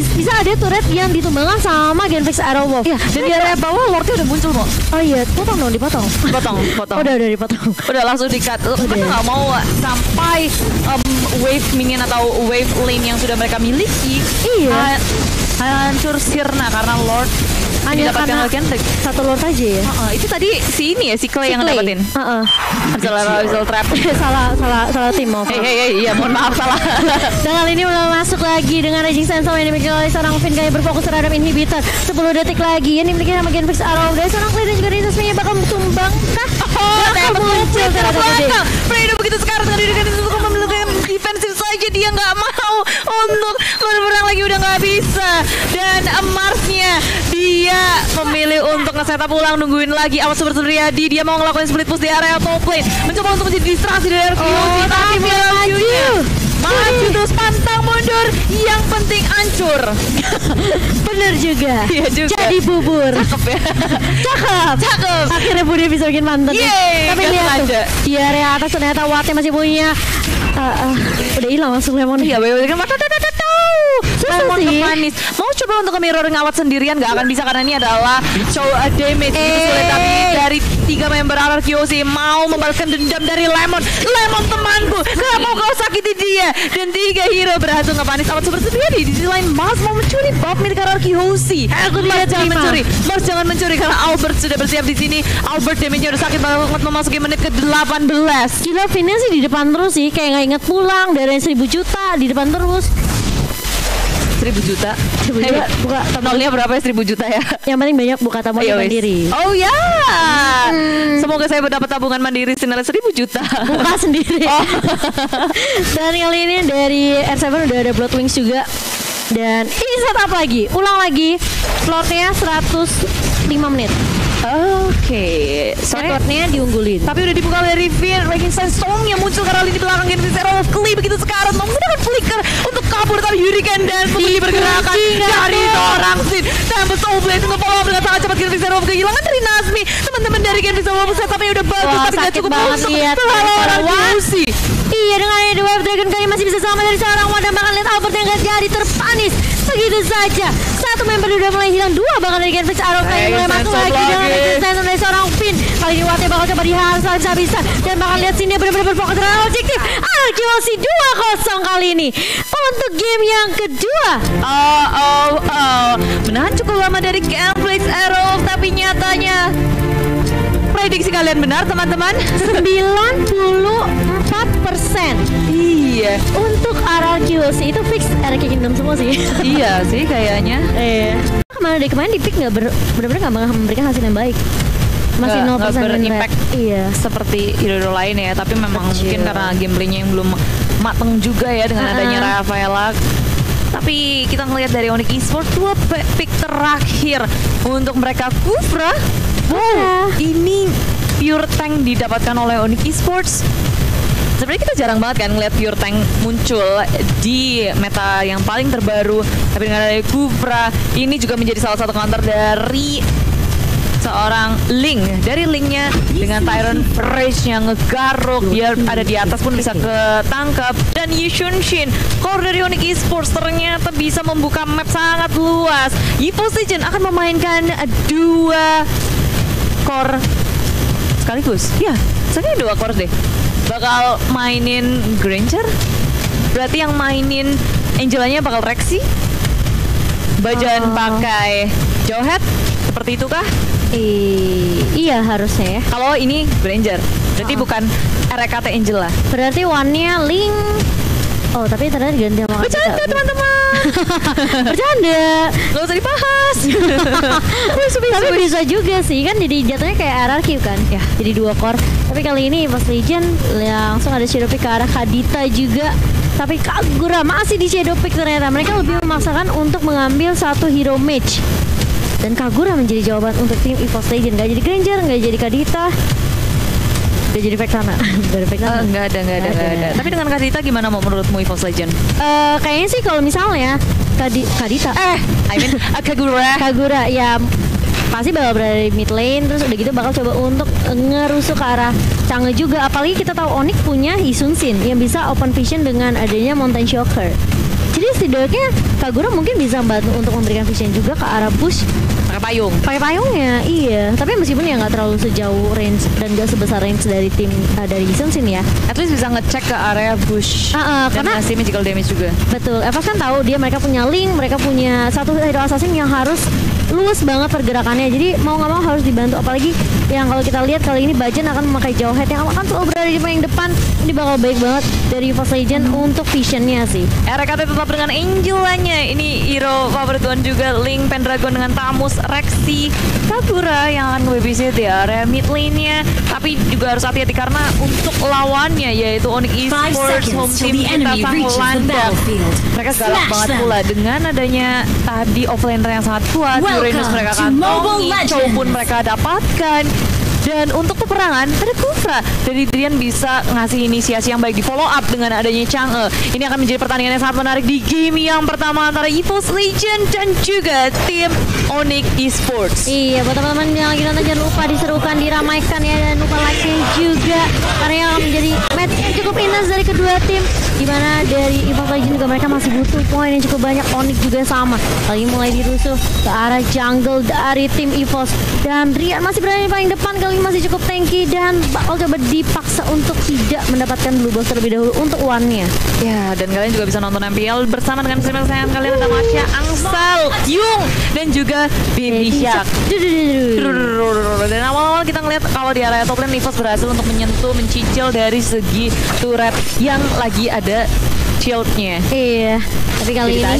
bisa ada turret yang ditumbangkan sama Genfix Arrowwolf. Iya, dan di area bawah Lordnya udah muncul kok. Oh iya, potong dong, dipotong. Potong. Udah dipotong. Udah langsung di-cut. Mereka nggak mau sampai wave minion atau wave lane yang sudah mereka miliki. Iya. Hancur sirna karena Lord Hanya didapatkan karena oleh Gentek. satu Lord aja ya. Itu tadi si ini ya, si Clay yang dapetin. Hasil trap. salah tim, maaf. Hei, iya mohon maaf salah. Dan kali ini mulai masuk lagi dengan Raging Sandstorm yang dimiliki oleh seorang Finn Kai berfokus terhadap inhibitor. 10 detik lagi yang dimiliki sama Genfix Arrow dari seorang Clay dan juga Rizasminya bakal tumbang kah? Dapat muncul ke terhadap belakang. Fredo begitu sekarang dengan diri untuk memiliki defensif saja, dia nggak mau untuk berperang lagi, udah nggak bisa. Dan Marsnya dia memilih untuk nge-setup ulang, nungguin lagi awas seperti terjadi. Dia mau ngelakuin split push di area top lane, mencoba untuk menjadi distraksi dari Arceus, tapi maju terus, pantang mundur, yang penting hancur. Bener juga. Iya juga. Jadi bubur. Cakep ya. Cakep. Akhirnya Budi bisa bikin mantan. Tapi lihat tuh, di area atas ternyata Wattnya masih punya. Udah hilang langsung Lemon. Iya, kan Lemon manis. Mau coba untuk mirror ngawat sendirian nggak akan bisa karena ini adalah show damage gitu sulit. Tapi dari 3 member Arceus mau membalaskan dendam dari Lemon. Lemon temanku, kenapa mau kau sakiti dia? Dan 3 hero berhasil ngepanis awat seperti terjadi. Di sisi lain Mars mau mencuri buff milik Arceus. Mars jangan mencuri karena Albert sudah bersiap di sini. Albert damage-nya udah sakit banget memasuki menit ke-18. Gila, Vinnya sih di depan terus sih, kayak nggak inget pulang dari 1000 juta di depan terus. 1000 juta. 1000 juta buka nolnya berapa ya? 1000 juta ya. Yang paling banyak buka tabungan mandiri. Oh ya. Semoga saya mendapat tabungan mandiri senilai 1000 juta. Buka sendiri. Dan kali ini dari R7 udah ada Bloodwings juga. Dan ini set apa lagi? Ulang lagi. Slotnya 105 menit. Oke, Networknya diunggulin. Tapi udah dibuka dari Finn. Raging Sandstorm yang muncul karena di belakang Genfix Arrowwolf. Kli begitu sekarang menggunakan flicker untuk kabur, tapi Hurricane dan memilih bergerakan dari seorang Sin. Tempest Oblate untuk follow up dengan sangat cepat. Genfix Arrowwolf kehilangan dari Nazmi. Teman-teman dari Genfix Arrowwolf setupnya udah bagus, tapi gak cukup untuk melawan Arceus. Iya, dengan ada Wave Dragon kali masih bisa selamat dari seorang Wanda. Bahkan lihat Albert yang gak jadi terpanis begitu saja. Satu member udah mulai hilang, 2 bakal dari Genfix Arrowwolf kali mulai masuk lagi dengan Resistance dari seorang Finn. Kali ini Wattnya bakal coba diharus bisa dan bakal lihat sini benar-benar berfokus terhadap objektif. Arceus 2-0 kali ini untuk game yang kedua. Menahan cukup lama dari Genfix Arrowwolf, tapi nyatanya prediksi kalian benar teman-teman. 94%. Iya. Untuk Arceus itu fix RK Kingdom semua sih. Iya sih kayaknya. Kemana dari kemarin di pick benar-benar nggak memberikan hasil yang baik. Masih 0% berimpact. Iya. Seperti hero lain ya, tapi memang mungkin karena gameplaynya yang belum mateng juga ya dengan adanya Rafaela. Tapi kita ngelihat dari Onyx Esports 2 pick terakhir untuk mereka Kufra. Ini pure tank didapatkan oleh Onyx Esports. Sebenarnya kita jarang banget kan ngeliat pure tank muncul di meta yang paling terbaru. Tapi dengan ada Kufra, ini juga menjadi salah satu counter dari seorang Link. Dari Linknya dengan Tyrant Rage yang ngegaruk, dia ada di atas pun bisa ketangkap. Dan Yishun Shin, core dari Onyx Esports ternyata bisa membuka map sangat luas. Evo Legend akan memainkan 2 core sekaligus. Ya, sebenarnya 2 core deh. Bakal mainin Granger. Berarti yang mainin Angelanya bakal Rexy. Bajan pakai Jawhead. Seperti itu kah? Iya harusnya ya. Kalau ini Granger, berarti bukan RKT Angela. Berarti one-nya Link. Oh, tapi ternyata ganti sama Bercanda teman-teman. Bercanda. Gak usah dibahas. Tapi bisa juga sih, kan jadi jatuhnya kayak RRQ kan ya. Jadi 2 core. Tapi kali ini pas Legend langsung ada shadow pick ke arah Kadita juga. Tapi Kagura masih di shadow pick ternyata. Mereka lebih memaksakan untuk mengambil satu hero mage. Dan Kagura menjadi jawaban untuk tim EVOS Legend. Gak jadi Granger, gak jadi Kadita. Udah jadi Vexana. Nggak ada. Tapi dengan Kadita gimana mau menurutmu EVOS Legend? Kayaknya sih kalau misalnya Kadita Kagura ya pasti bakal berada di mid lane. Terus udah gitu bakal coba untuk ngerusuk ke arah Chang'e juga. Apalagi kita tahu Onyx punya Hisun Shin yang bisa open vision dengan adanya Mountain Shocker. Jadi setidaknya Kagura mungkin bisa bantu untuk memberikan vision juga ke arah push Pakai payung. pakai payungnya, iya. Tapi meskipun ya nggak terlalu sejauh range dan nggak sebesar range dari tim dari Sensin ya. At least bisa ngecek ke area bush dan Karena ngasih magical damage juga. betul, Evos kan tahu mereka punya link, mereka punya satu hero assassin yang harus luas banget pergerakannya. Jadi mau nggak mau harus dibantu. Apalagi yang kalau kita lihat kali ini Bajan akan memakai jauh head yang akan selalu berada di paling depan. Ini bakal baik banget dari EVOS Legend untuk visionnya sih. RKT tetap dengan Angelanya. Ini hero favorit Tuan juga. Link, Pendragon dengan Tamus, Rexy, Kagura yang akan nge-babysit di area mid lane-nya. Tapi juga harus hati-hati karena untuk lawannya yaitu Onyx Esports home team kita sang landak. Mereka galak banget pula dengan adanya tadi offlaner yang sangat kuat. Uranus mereka kantongi, Chow pun mereka dapatkan. Dan untuk peperangan ada Kufra dari Drian bisa ngasih inisiasi yang baik di follow up dengan adanya Chang'e. Ini akan menjadi pertandingan yang sangat menarik di game yang pertama antara EVOS Legend dan juga tim Onyx Esports. Iya, buat teman-teman yang lagi nonton jangan lupa diserukan, diramaikan ya, dan lupa like-nya juga karena yang akan menjadi match yang cukup intens dari kedua tim. Dimana dari EVOS Legend juga mereka masih butuh poin yang cukup banyak. Onyx juga sama, lagi mulai dirusuh ke arah jungle dari tim EVOS dan Drian masih berada di paling depan. Kali ini masih cukup tanky dan bakal coba dipaksa untuk tidak mendapatkan blue box terlebih dahulu untuk one-nya. Ya, dan kalian juga bisa nonton MPL bersama dengan streamer kesayangan kalian ada Masya, Angsal, Yung, dan juga Baby Shark. Dan awal-awal kita ngeliat kalau di area top lane EVOS berhasil untuk menyentuh, mencicil dari segi turret yang lagi ada shieldnya. Iya, tapi kali ini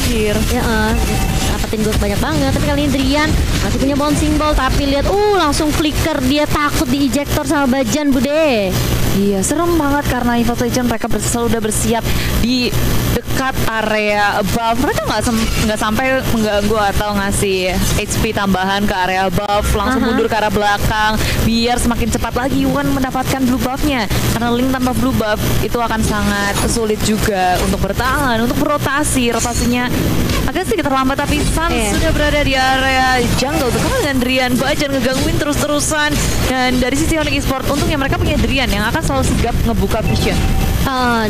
dapetin gue banyak banget. Tapi kali ini Drian masih punya bouncing ball, tapi lihat langsung flicker, dia takut di ejector sama Bajan Bude. Iya, serem banget karena EVOS Legend mereka udah bersiap di dekat area above. Mereka nggak sampai mengganggu atau ngasih HP tambahan ke area above, langsung mundur ke arah belakang biar semakin cepat lagi Yuan mendapatkan blue buff-nya. Karena Link tanpa blue buff itu akan sangat sulit juga untuk bertahan, untuk berotasi. Rotasinya agak sedikit terlambat, tapi Sans sudah berada di area jungle bersama dengan Drian. Bajan ngegangguin terus-terusan, dan dari sisi Onyx Esports untungnya mereka punya Drian yang akan selalu sigap ngebuka vision.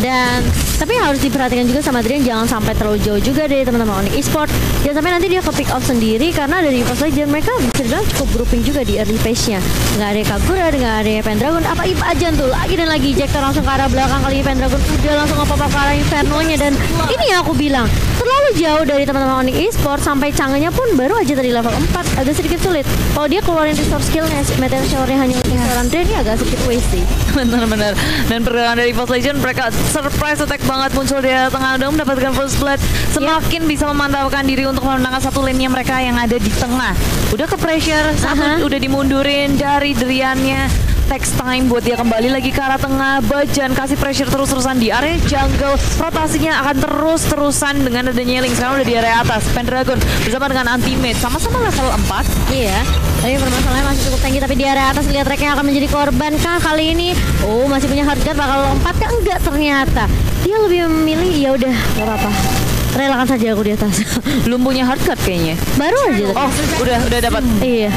Dan tapi harus diperhatikan juga sama Drian, jangan sampai terlalu jauh juga dari teman-teman Onyx Esports. Jangan sampai nanti dia ke pick off sendiri, karena dari EVOS Legend mereka bisa dibilang cukup grouping juga di early phase-nya. Nggak ada Kagura, nggak ada Pendragon, apa Bajan tuh lagi dan lagi ejector langsung ke arah belakang. Kali ini Pendragon udah langsung nge-pop-up ke arah Inferno-nya, dan ini yang aku bilang terlalu jauh dari teman-teman Onyx Esports. Sampai Chang'e-nya pun baru aja dari level 4, agak sedikit sulit. Kalau dia keluarin resource skill-nya, Meteor Shower-nya hanya untuk seorang Drian, ini agak sedikit waste sih. Benar-benar. Dan pergerakan dari EVOS Legend mereka surprise attack banget muncul di tengah dan mendapatkan first blood, semakin bisa memantapkan diri untuk memenangkan satu lane-nya mereka yang ada di tengah. Udah ke pressure, satu udah dimundurin dari Drian-nya. Takes time buat dia kembali lagi ke arah tengah. Bajan kasih pressure terus-terusan di area jungle. Rotasinya akan terus-terusan dengan adanya Link. Sekarang udah di area atas. Pendragon bersama dengan Antimate sama-sama level 4. Iya, tapi permasalahannya masih cukup tinggi. Tapi di area atas lihat Rek yang akan menjadi korban kah kali ini? Masih punya hard guard, bakal lompat kah? Enggak, ternyata dia lebih memilih ya udah nggak apa-apa, relakan saja aku di atas. Belum punya hard guard kayaknya. Baru aja. Udah dapat. Iya.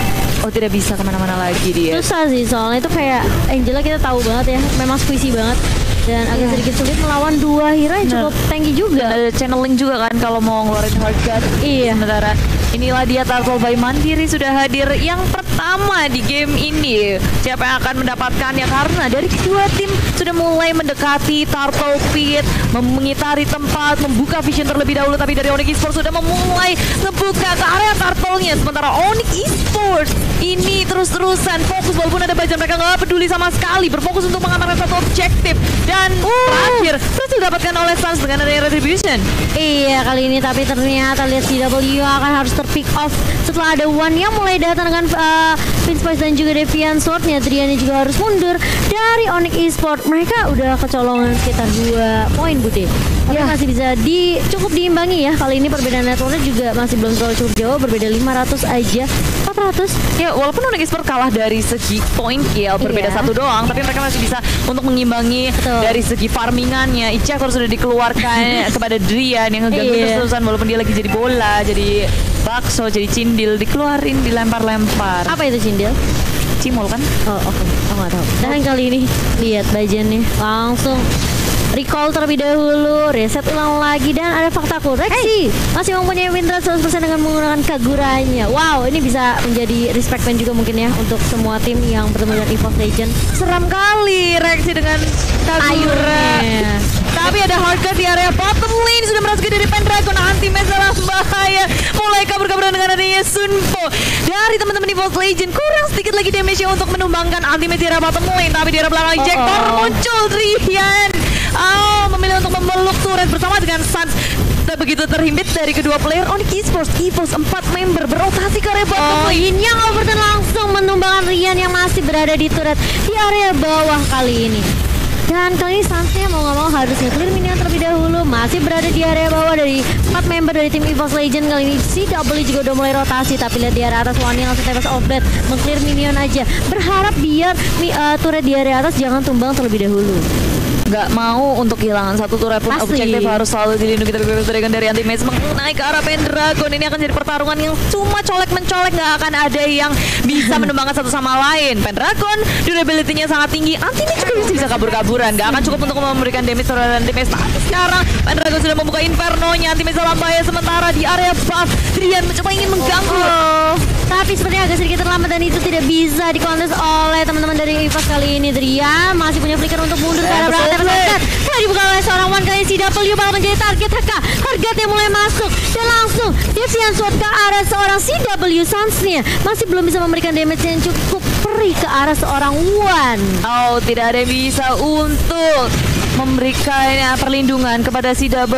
Tidak bisa kemana-mana lagi dia. Susah sih, soalnya itu kayak Angela kita tahu banget ya, memang squishy banget dan agak sedikit sulit melawan dua hero yang cukup tanky juga. Ada channeling juga kan kalau mau ngeluarin hard guard. Iya. Sementara inilah dia Turtle by Mandiri sudah hadir yang pertama di game ini. Siapa yang akan mendapatkannya? Karena dari kedua tim sudah mulai mendekati Turtle Pit, mengitari tempat, membuka vision terlebih dahulu. Tapi dari Onyx Esports sudah memulai ngebuka ke area Turtle-nya. Sementara Onyx Esports ini terus-terusan fokus, walaupun ada Bajan mereka nggak peduli sama sekali, berfokus untuk mengamankan satu objektif. Dan terakhir berhasil didapatkan oleh Sans dengan adanya Retribution. Iya, kali ini tapi ternyata lihat CW akan harus terpick off setelah ada One yang mulai datang dengan Prince Poise dan juga Deviant Sword-nya. Drian juga harus mundur dari Onyx Esports. Mereka udah kecolongan sekitar 2 poin Bude. Tapi masih bisa cukup diimbangi ya. Kali ini perbedaan networknya juga masih belum terlalu cukup jauh, berbeda 500 aja, 400. Ya, walaupun Onyx Esports kalah dari segi point kill, berbeda satu doang, tapi mereka masih bisa untuk mengimbangi dari segi farmingannya. Icek harus sudah dikeluarkan kepada Drian yang ngeganggu terus-terusan, walaupun dia lagi jadi bola, jadi bakso, jadi cindil, dikeluarin, dilempar-lempar. Apa itu cindil? Cimol kan? Oh, oke. Aku nggak tahu. Dan kali ini lihat Bajan nih langsung recall terlebih dahulu, reset ulang lagi, dan ada faktaku. Rexy masih mempunyai win rate 100% dengan menggunakan Kaguranya. Wow, ini bisa menjadi respect point juga mungkin ya untuk semua tim yang bertemu dengan EVOS Legend. Seram kali Rexy dengan Kagura. Tapi ada Hardcore di area bottom lane, sudah merasuki dari Pendragon. Anti-match dalam bahaya, mulai kabur-kaburan dengan adanya Sunpo dari teman-teman EVOS Legend. Kurang sedikit lagi damage-nya untuk menumbangkan anti-match di area bottom lane. Tapi di area belakang Injector muncul Drian. Memilih untuk memeluk turret bersama dengan Sans. Begitu terhimpit dari kedua player Onyx Esports. EVOS 4 member berotasi ke area bottom lane. Yang Overton langsung menumbangkan Rian yang masih berada di turret di area bawah kali ini. Dan kali ini Sansnya mau gak mau harus nge-clear minion terlebih dahulu. Masih berada di area bawah dari 4 member dari tim EVOS Legend. Kali ini CW juga udah mulai rotasi. Tapi lihat di area atas Wani langsung tebas off-blade, meng-clear minion aja. Berharap biar turret di area atas jangan tumbang terlebih dahulu. Nggak mau untuk kehilangan satu turret pun. Objektif harus selalu dilindungi terlebih dahulu dari anti-match. Mengenai ke arah Pendragon, ini akan jadi pertarungan yang cuma colek-mencolek. Nggak akan ada yang bisa menumbangkan satu sama lain. Pendragon durability-nya sangat tinggi, anti-match juga bisa kabur-kaburan. Nggak akan cukup untuk memberikan damage terhadap anti-match. Tapi sekarang Pendragon sudah membuka Inferno-nya. Anti-match dalam bahaya, sementara di area buff Drian mencoba ingin mengganggu. Tapi sepertinya agak sedikit terlambat dan itu tidak bisa dikontes oleh teman-teman dari EVOS kali ini. Drian masih punya flicker untuk mundur ke arah belakang. Mulai dibuka oleh seorang One, kali CW bakal menjadi target HK. Hargatnya mulai masuk dan langsung Deviant Sword ke arah seorang CW. Sansnya masih belum bisa memberikan damage yang cukup perih ke arah seorang One. Tidak ada yang bisa untuk memberikan perlindungan kepada CW.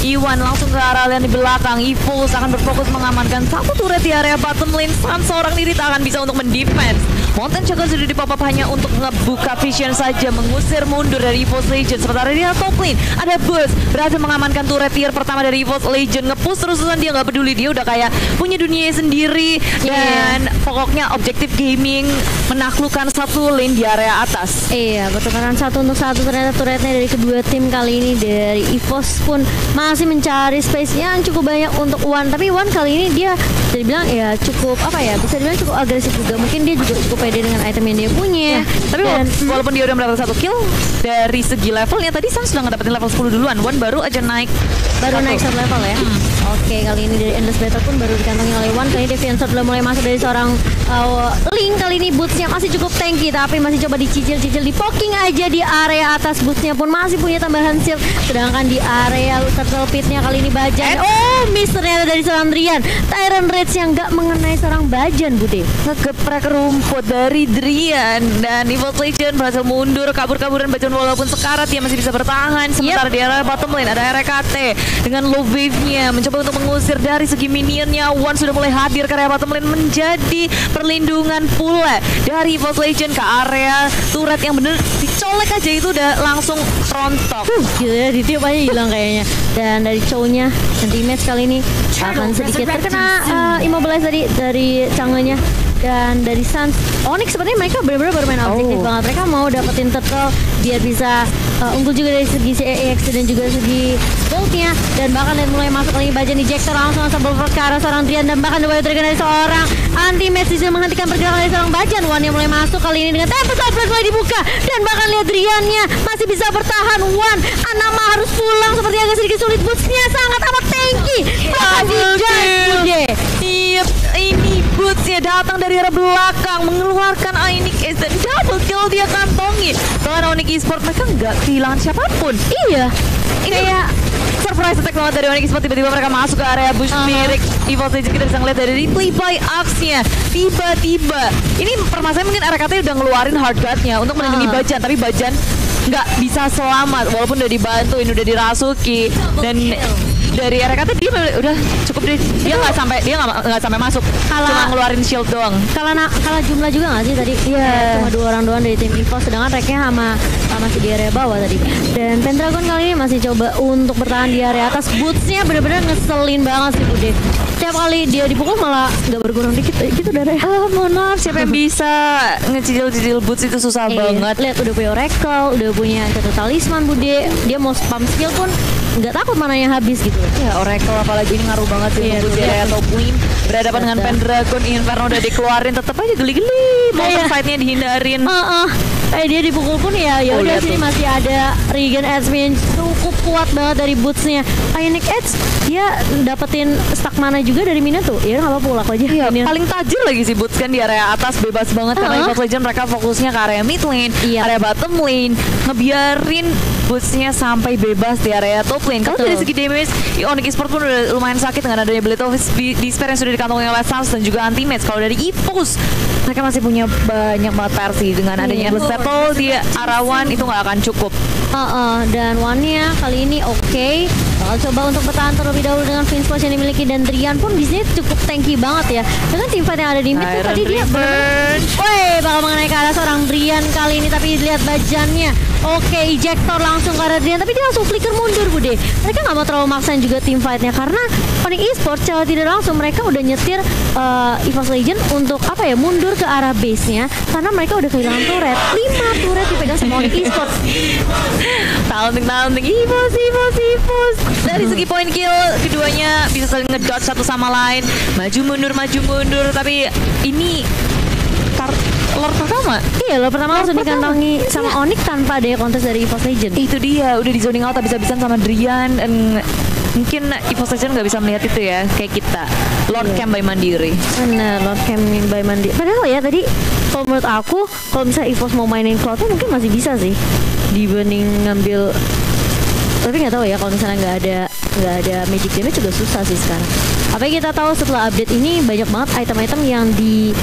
Iwan langsung ke arah lane di belakang. EVOS akan berfokus mengamankan satu turret di area bottom lane. Sans seorang diri tak akan bisa untuk mendefense. Mountain Chakra sudah di pop-up hanya untuk ngebuka vision saja, mengusir mundur dari EVOS Legend. Sementara di top lane ada Burst berhasil mengamankan turret tier pertama dari EVOS Legend. Nge-push terus-terusan, dia nggak peduli, dia udah kayak punya dunia sendiri. Dan pokoknya objektif gaming menaklukkan satu lane di area atas. Iya, pertukaran satu untuk satu. Ternyata turretnya dari kedua tim kali ini dari EVOS pun masih mencari space yang cukup banyak untuk One. Tapi One kali ini dia bisa dibilang ya cukup bisa dibilang cukup agresif juga. Mungkin dia juga cukup pede dengan item yang dia punya. Tapi walaupun dia udah mendapatkan satu kill, dari segi levelnya tadi Sans sudah ngedapetin level 10 duluan. One baru aja naik satu level ya. Oke, kali ini dari Endless Battle pun baru dikantongi oleh One. Kali ini Deviant Sword udah mulai masuk dari seorang Link. Kali ini bootsnya masih cukup tanky, tapi masih coba dicicil-cicil, di poking aja di area atas. Bootsnya pun masih punya tambahan shield. Sedangkan di area turtle pitnya kali ini Bajan. Miss ternyata dari seorang Drian. Tyrant Rage yang gak mengenai seorang Bajan, Bude. Ngegeprek rumput dari Drian. Dan EVOS Legend berhasil mundur, kabur-kaburan Bajan walaupun sekarat dia masih bisa bertahan. Sementara di area bottom lane ada RKT dengan low wave-nya mencoba untuk mengusir dari segi minionnya. One sudah mulai hadir ke area bottom lane menjadi perlindungan pula dari EVOS Legend ke area turret yang bener dicolek aja itu udah langsung rontok. Gitu ya, ditiup aja hilang kayaknya. Dan dari Chow-nya anti-match kali ini akan sedikit terkena immobilize tadi dari Chang'e-nya. Dan dari Sans, Onyx sepertinya mereka benar-benar bermain objektif banget. Mereka mau dapetin turtle biar bisa unggul juga dari segi CEX dan juga segi goldnya. Dan bahkan mulai masuk lagi Bajan ejector langsung ke arah seorang Drian. Dan bahkan Wild Dragon dari seorang anti-match bisa menghentikan pergerakan dari seorang Bajan. One yang mulai masuk kali ini dengan Tempest Outbreak mulai dibuka. Dan bahkan lihat Driannya masih bisa bertahan. One, Anama harus pulang seperti agak sedikit sulit. Bootsnya sangat amat tanky. Ini bootsnya datang dari arah belakang mengeluarkan Onyx dan double kill dia kantongi. Karena Onyx Esports mereka nggak kehilangan siapapun. Iya, ini kayak surprise attack banget dari Onyx Esports. Tiba-tiba mereka masuk ke area bush milik EVOS Legend. Kita bisa ngeliat dari replay by Axe-nya. Tiba-tiba ini permasalahan mungkin RKT udah ngeluarin hard guard-nya untuk melindungi Bajan, tapi Bajan nggak bisa selamat walaupun udah dibantuin, udah dirasuki. Dan dari RKT dia udah cukup deh. Dia nggak sampai masuk. Cuma ngeluarin shield doang. Kalah jumlah juga nggak sih tadi? Iya. Cuma 2 orang doang dari tim EVOS, sedangkan Reknya masih di area bawah tadi. Dan Pendragon kali ini masih coba untuk bertahan di area atas. Bootsnya bener-bener ngeselin banget sih Bude. Setiap kali dia dipukul malah nggak berkurang dikit gitu darahnya. Mohon maaf, siapa yang bisa ngecicil-cicil boots itu susah banget. Lihat udah punya Oracle, udah punya satu talisman Bude. Dia mau spam skill pun nggak takut mananya habis gitu. Ya Oracle apalagi ini ngaruh banget sih untuk di area top lane. Berhadapan dengan Pendragon, Inferno udah dikeluarin tetap aja geli-geli. Motor fight-nya dihindarin. Dia dipukul pun ya udah lihat sini tuh. masih ada Regen Edge yang cukup kuat banget dari bootsnya. Ionic Edge dia dapetin stack mana juga dari Mina tuh. Ya nggak apa-apa ulak aja. Iya, Ini. paling tajir lagi sih Boots kan di area atas bebas banget karena EVOS Legends mereka fokusnya ke area mid lane, Iya. area bottom lane, ngebiarin Bootsnya sampai bebas di area top lane. Kalau Betul. dari segi damage, Onyx Esports pun udah lumayan sakit dengan adanya Blade of Despair yang sudah dikantongi oleh Sans dan juga Anti-Mage. Kalau dari EVOS, mereka masih punya banyak banget versi dengan adanya Endless Battle di area one itu nggak akan cukup. Dan one-nya kali ini oke. Bakal coba untuk bertahan terlebih dahulu dengan Fin Splash yang dimiliki dan Drian pun bisnisnya cukup tanky banget ya. Dengan teamfight yang ada di mid tuh Iron tadi dia Reverse. bakal mengenai ke arah seorang Drian kali ini, tapi lihat bajannya. Oke, ejector langsung ke arah Drian, tapi dia langsung flicker mundur Bude. Mereka nggak mau terlalu maksain juga teamfightnya karena Onyx Esports secara tidak langsung mereka udah nyetir EVOS Legends untuk apa ya, mundur ke arah base-nya karena mereka udah kehilangan turret. 5 turret dipegang sama Onyx Esports. Taunting EVOS. Dari segi poin kill keduanya bisa saling ngedot satu sama lain, maju mundur, tapi ini lord pertama. Iya, lo pertama langsung dikantongi sama Onyx tanpa ada kontes dari EVOS Legends. Itu dia, udah di zoning out habis-habisan sama Drian dan mungkin EVOS Legends nggak bisa melihat itu ya kayak kita. Lord Camp by Mandiri. Bener, Lord Camp by Mandi. Padahal ya tadi kalau menurut aku kalau misalnya EVOS mau mainin Cloud mungkin masih bisa sih dibanding ngambil. Tapi nggak tahu ya kalau misalnya nggak ada magic damage juga susah sih sekarang. Apa yang kita tahu setelah update ini banyak banget item-item yang di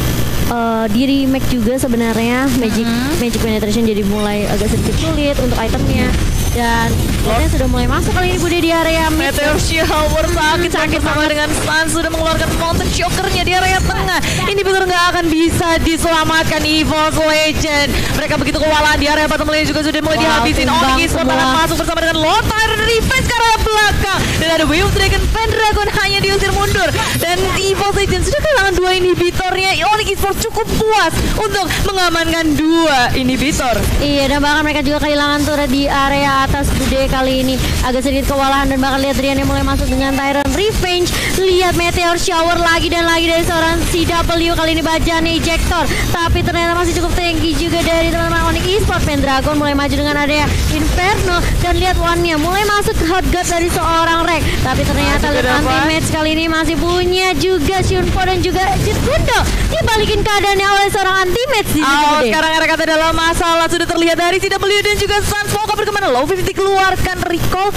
remake juga sebenarnya. Magic penetration jadi mulai agak sedikit sulit untuk itemnya. Dan Lordnya sudah mulai masuk kali ini Bude di area mid. Meteor Shower sakit sama dengan Sans sudah mengeluarkan Mountain Shocker-nya di area tengah. Ini betul nggak akan bisa diselamatkan EVOS Legends. Mereka begitu kewalahan di area bottom lane juga sudah mulai dihabisin. Onyx Esports akan masuk bersama dengan Lord Tyrant Revenge ke area belakang. Dan ada Wave Dragon Pendragon hanya diusir mundur. Dan EVOS Legends sudah kehilangan 2 inhibitornya. Onyx Esports cukup puas untuk mengamankan 2 inhibitor. Iya, dan bahkan mereka juga kehilangan turret di area atas Bude kali ini. Agak sedikit kewalahan dan bahkan lihat Rian yang mulai masuk dengan Tyrant Revenge. Lihat Meteor Shower lagi dan lagi dari seorang CW kali ini bajanya ejector. Tapi ternyata masih cukup tinggi juga dari teman-teman Onyx Esports. Pendragon mulai maju dengan area Inferno dan lihat one-nya mulai masuk ke hot guard dari seorang Rek. Tapi ternyata lihat anti-match kali ini masih punya juga Shunpo dan juga Jitgundo. Dia balikin keadaannya oleh seorang anti-match di situ. Sekarang RKT dalam masalah sudah terlihat dari CW dan juga Sans. Mau kabur kemana? Low 50 keluarkan recall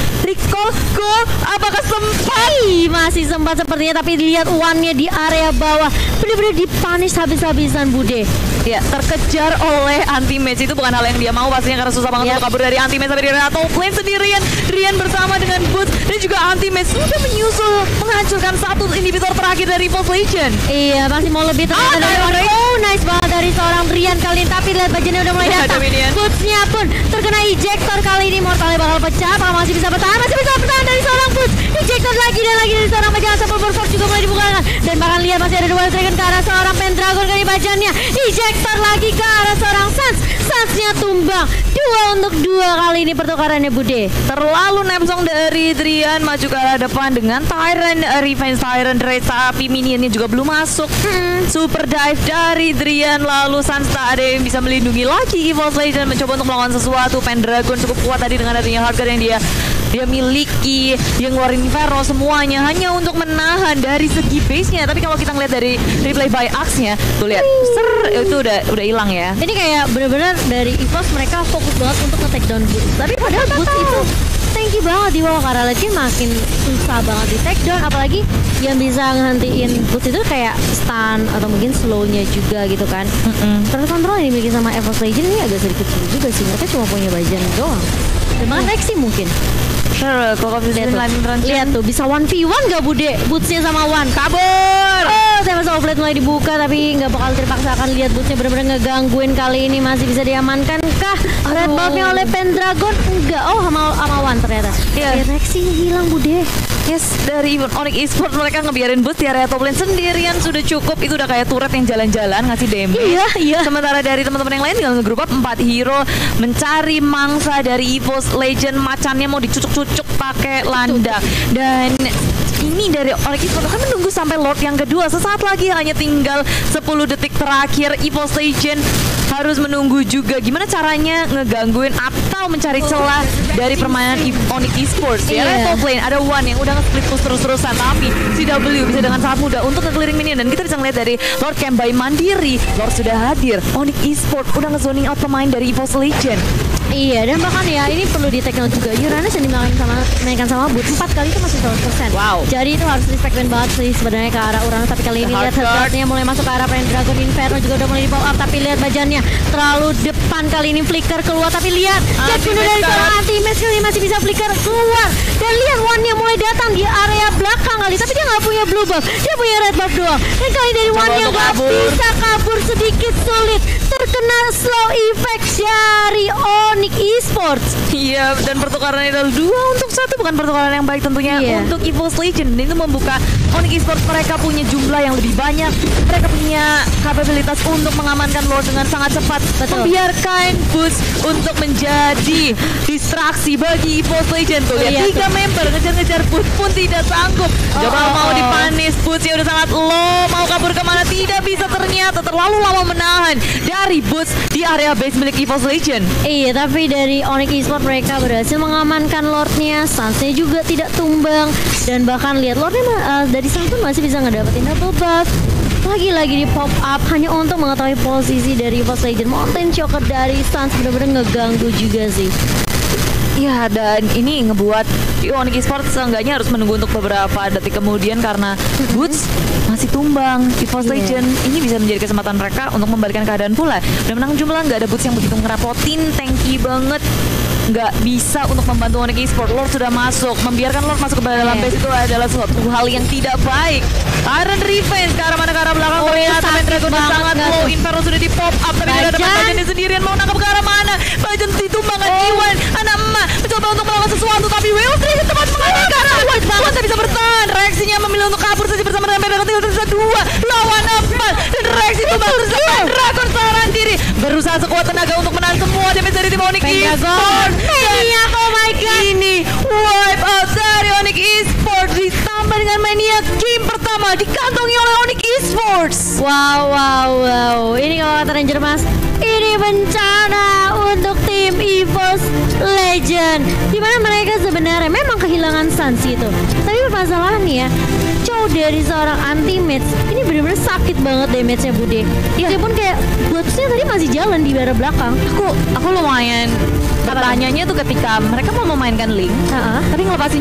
go. Apakah sempat? Masih sempat sepertinya, tapi lihat one-nya di area bawah benar-benar dipunish habis-habisan Bude. Ya, terkejar oleh anti-match itu bukan hal yang dia mau pastinya karena susah banget untuk kabur dari anti-match sampai di area top lane sendirian. Rian bersama dengan Boots dan juga anti-match sudah menyusul menghancurkan satu inhibitor terakhir dari EVOS Legends. Iya, masih mau lebih ternyata dari one. Oh, nice banget dari seorang Rian kali ini, tapi lihat bajunya udah mulai datang. Boots-nya pun terkena ejector kali ini. Mortalnya bakal pecah, apakah masih bisa bertahan? Masih bisa bertahan dari seorang Boots. Ejector lagi dan lagi dari seorang bajangan. Sampai Burforce juga mulai dibukakan. Dan bahkan lihat masih ada dua Dragon ke arah seorang Pendragon kali bajannya. Ejector lagi ke arah seorang Sans. Sans-nya tumbang. 2 untuk 2 kali ini pertukarannya Bude. Terlalu nepsong dari Drian maju ke arah depan dengan Tyrant Revenge Tyrant Race, tapi minionnya juga belum masuk. Super dive dari Drian, lalu Sans tak ada yang bisa melindungi lagi. EVOS Legends mencoba untuk melawan sesuatu. Pendragon cukup kuat tadi dengan adanya hardcore yang dia miliki, yang ngeluarin Inferno semuanya hanya untuk menahan dari segi base-nya. Tapi kalau kita ngeliat dari replay by Axe-nya, tuh lihat, itu udah hilang ya. Ini kayak bener-bener dari EVOS mereka fokus banget untuk nge-take down Boots. Tapi padahal Boots itu tanky banget di bawah karena lagi makin susah banget di take down. Apalagi yang bisa ngehentiin Boots itu kayak stun atau mungkin slow-nya juga gitu kan. Terus kontrol yang dimiliki sama EVOS Legends ini agak sedikit sulit juga sih. Mereka cuma punya bajan doang. Dan bahkan Rexy mungkin. Lihat tuh bisa 1v1 gak Bude? Bootsnya sama One kabur. Tema Soulblade mulai dibuka tapi nggak bakal terpaksakan. Lihat Bootsnya bener-bener ngegangguin kali ini. Masih bisa diamankan kah? Red buff-nya oleh Pendragon? Enggak. Oh sama One ternyata. Rexy hilang Bude. Yes, dari Onyx Esports mereka ngebiarin Boots di area top lane sendirian sudah cukup. Itu udah kayak turret yang jalan-jalan ngasih damage. Iya. Sementara dari teman-teman yang lain tinggal ngegroup up 4 hero mencari mangsa dari EVOS Legends. Macannya mau dicucuk-cucuk pakai landak. Dan ini dari Onyx Esports kan menunggu sampai Lord yang kedua. Sesaat lagi hanya tinggal 10 detik terakhir. EVOS Legends harus menunggu juga gimana caranya ngegangguin atau mencari celah dari permainan Onyx Esports ya. Iya. Top lane ada One yang udah nge-split push terus-terusan, tapi CW bisa dengan sangat mudah untuk nge-clearing minion, dan kita bisa ngeliat dari Lord Camp by Mandiri. Lord sudah hadir, Onyx Esports udah nge-zoning out pemain dari EVOS Legend. Iya, dan bahkan ya ini perlu di-take note juga. Uranus yang dimainkan sama Boot 4 kali itu masih 100%. Wow. Jadi itu harus respect banget sih sebenarnya ke arah Uranus. Tapi kali ini lihat headshotnya mulai masuk ke arah Friend Dragon. Inferno juga udah mulai di pop up. Tapi lihat bajannya terlalu depan kali ini, flicker keluar. Tapi lihat Jet bunuh dari seorang anti-match kali ini masih bisa flicker keluar. Dan lihat One-nya mulai datang di area belakang kali. Tapi dia nggak punya blue buff, dia punya red buff doang. Dan kali dari One-nya nggak bisa kabur, sedikit sulit. Terkena slow effect dari Onyx Esports. Iya, dan pertukaran itu 2-1 bukan pertukaran yang baik tentunya untuk EVOS Legend. Ini membuka Onyx Esports, mereka punya jumlah yang lebih banyak, mereka punya kapabilitas untuk mengamankan Lord dengan sangat cepat. Membiarkan Boots untuk menjadi distraksi bagi EVOS Legend. Tuh lihat 3 member ngejar-ngejar Boots pun tidak sanggup. Coba mau dipanis, Boots ya udah sangat low, mau kabur kemana tidak bisa, ternyata terlalu lama menahan dari Boots di area base milik EVOS Legend. Iya, tapi dari Onyx Esports mereka berhasil mengamankan Lordnya, Sunsnya juga tidak tumbang, dan bahkan lihat Lordnya dari Suns pun masih bisa ngedapetin double buff. Lagi-lagi di pop up hanya untuk mengetahui posisi dari EVOS Legend. Mountain Choker dari Suns benar-benar ngeganggu juga sih. Ya, dan ini ngebuat Onyx Esports seenggaknya harus menunggu untuk beberapa detik kemudian karena Boots masih tumbang. EVOS Legend ini bisa menjadi kesempatan mereka untuk membalikkan keadaan pula. Dan menang jumlah nggak ada Boots yang begitu ngerapotin, tanky banget. Nggak bisa untuk membantu Onyx Esports. Lord sudah masuk, membiarkan Lord masuk ke dalam base itu adalah suatu hal yang tidak baik. Iron Revenge ke arah mana, ke arah belakang, ternyata Main Dragon sangat low. Inferno sudah di pop up, tapi tidak dapat Bajan di sendirian, mau nangkap ke arah mana. Bajan ditumbangkan Iwan, anak emak mencoba untuk melakukan sesuatu, tapi Wiltri tepat mengalih ke arah White. White tak bisa bertahan, reaksinya memilih untuk kabur saja bersama dengan Main Dragon. Tinggal tersisa 2 lawan 4, dan reaksi tumbang bersama Main Dragon seorang diri, berusaha sekuat tenaga untuk menahan semua damage dari tim Onyx Esports. Maniac, oh my god, ini wipe out dari Onyx Esports ditambah dengan Maniac game pertama dikantongi oleh Onyx Esports. Wow. Ini kalau kata Ranger Mas, ini bencana untuk tim EVOS Legend. Dimana mereka sebenarnya memang kehilangan Suns itu. Tapi permasalahan nih ya, jauh dari seorang anti-match, ini benar-benar sakit banget damage-nya Bude. Itu pun kayak Bootsnya tadi masih jalan di daerah belakang. Aku lumayan bertanyanya tuh ketika mereka mau memainkan Link, tapi ngelepasin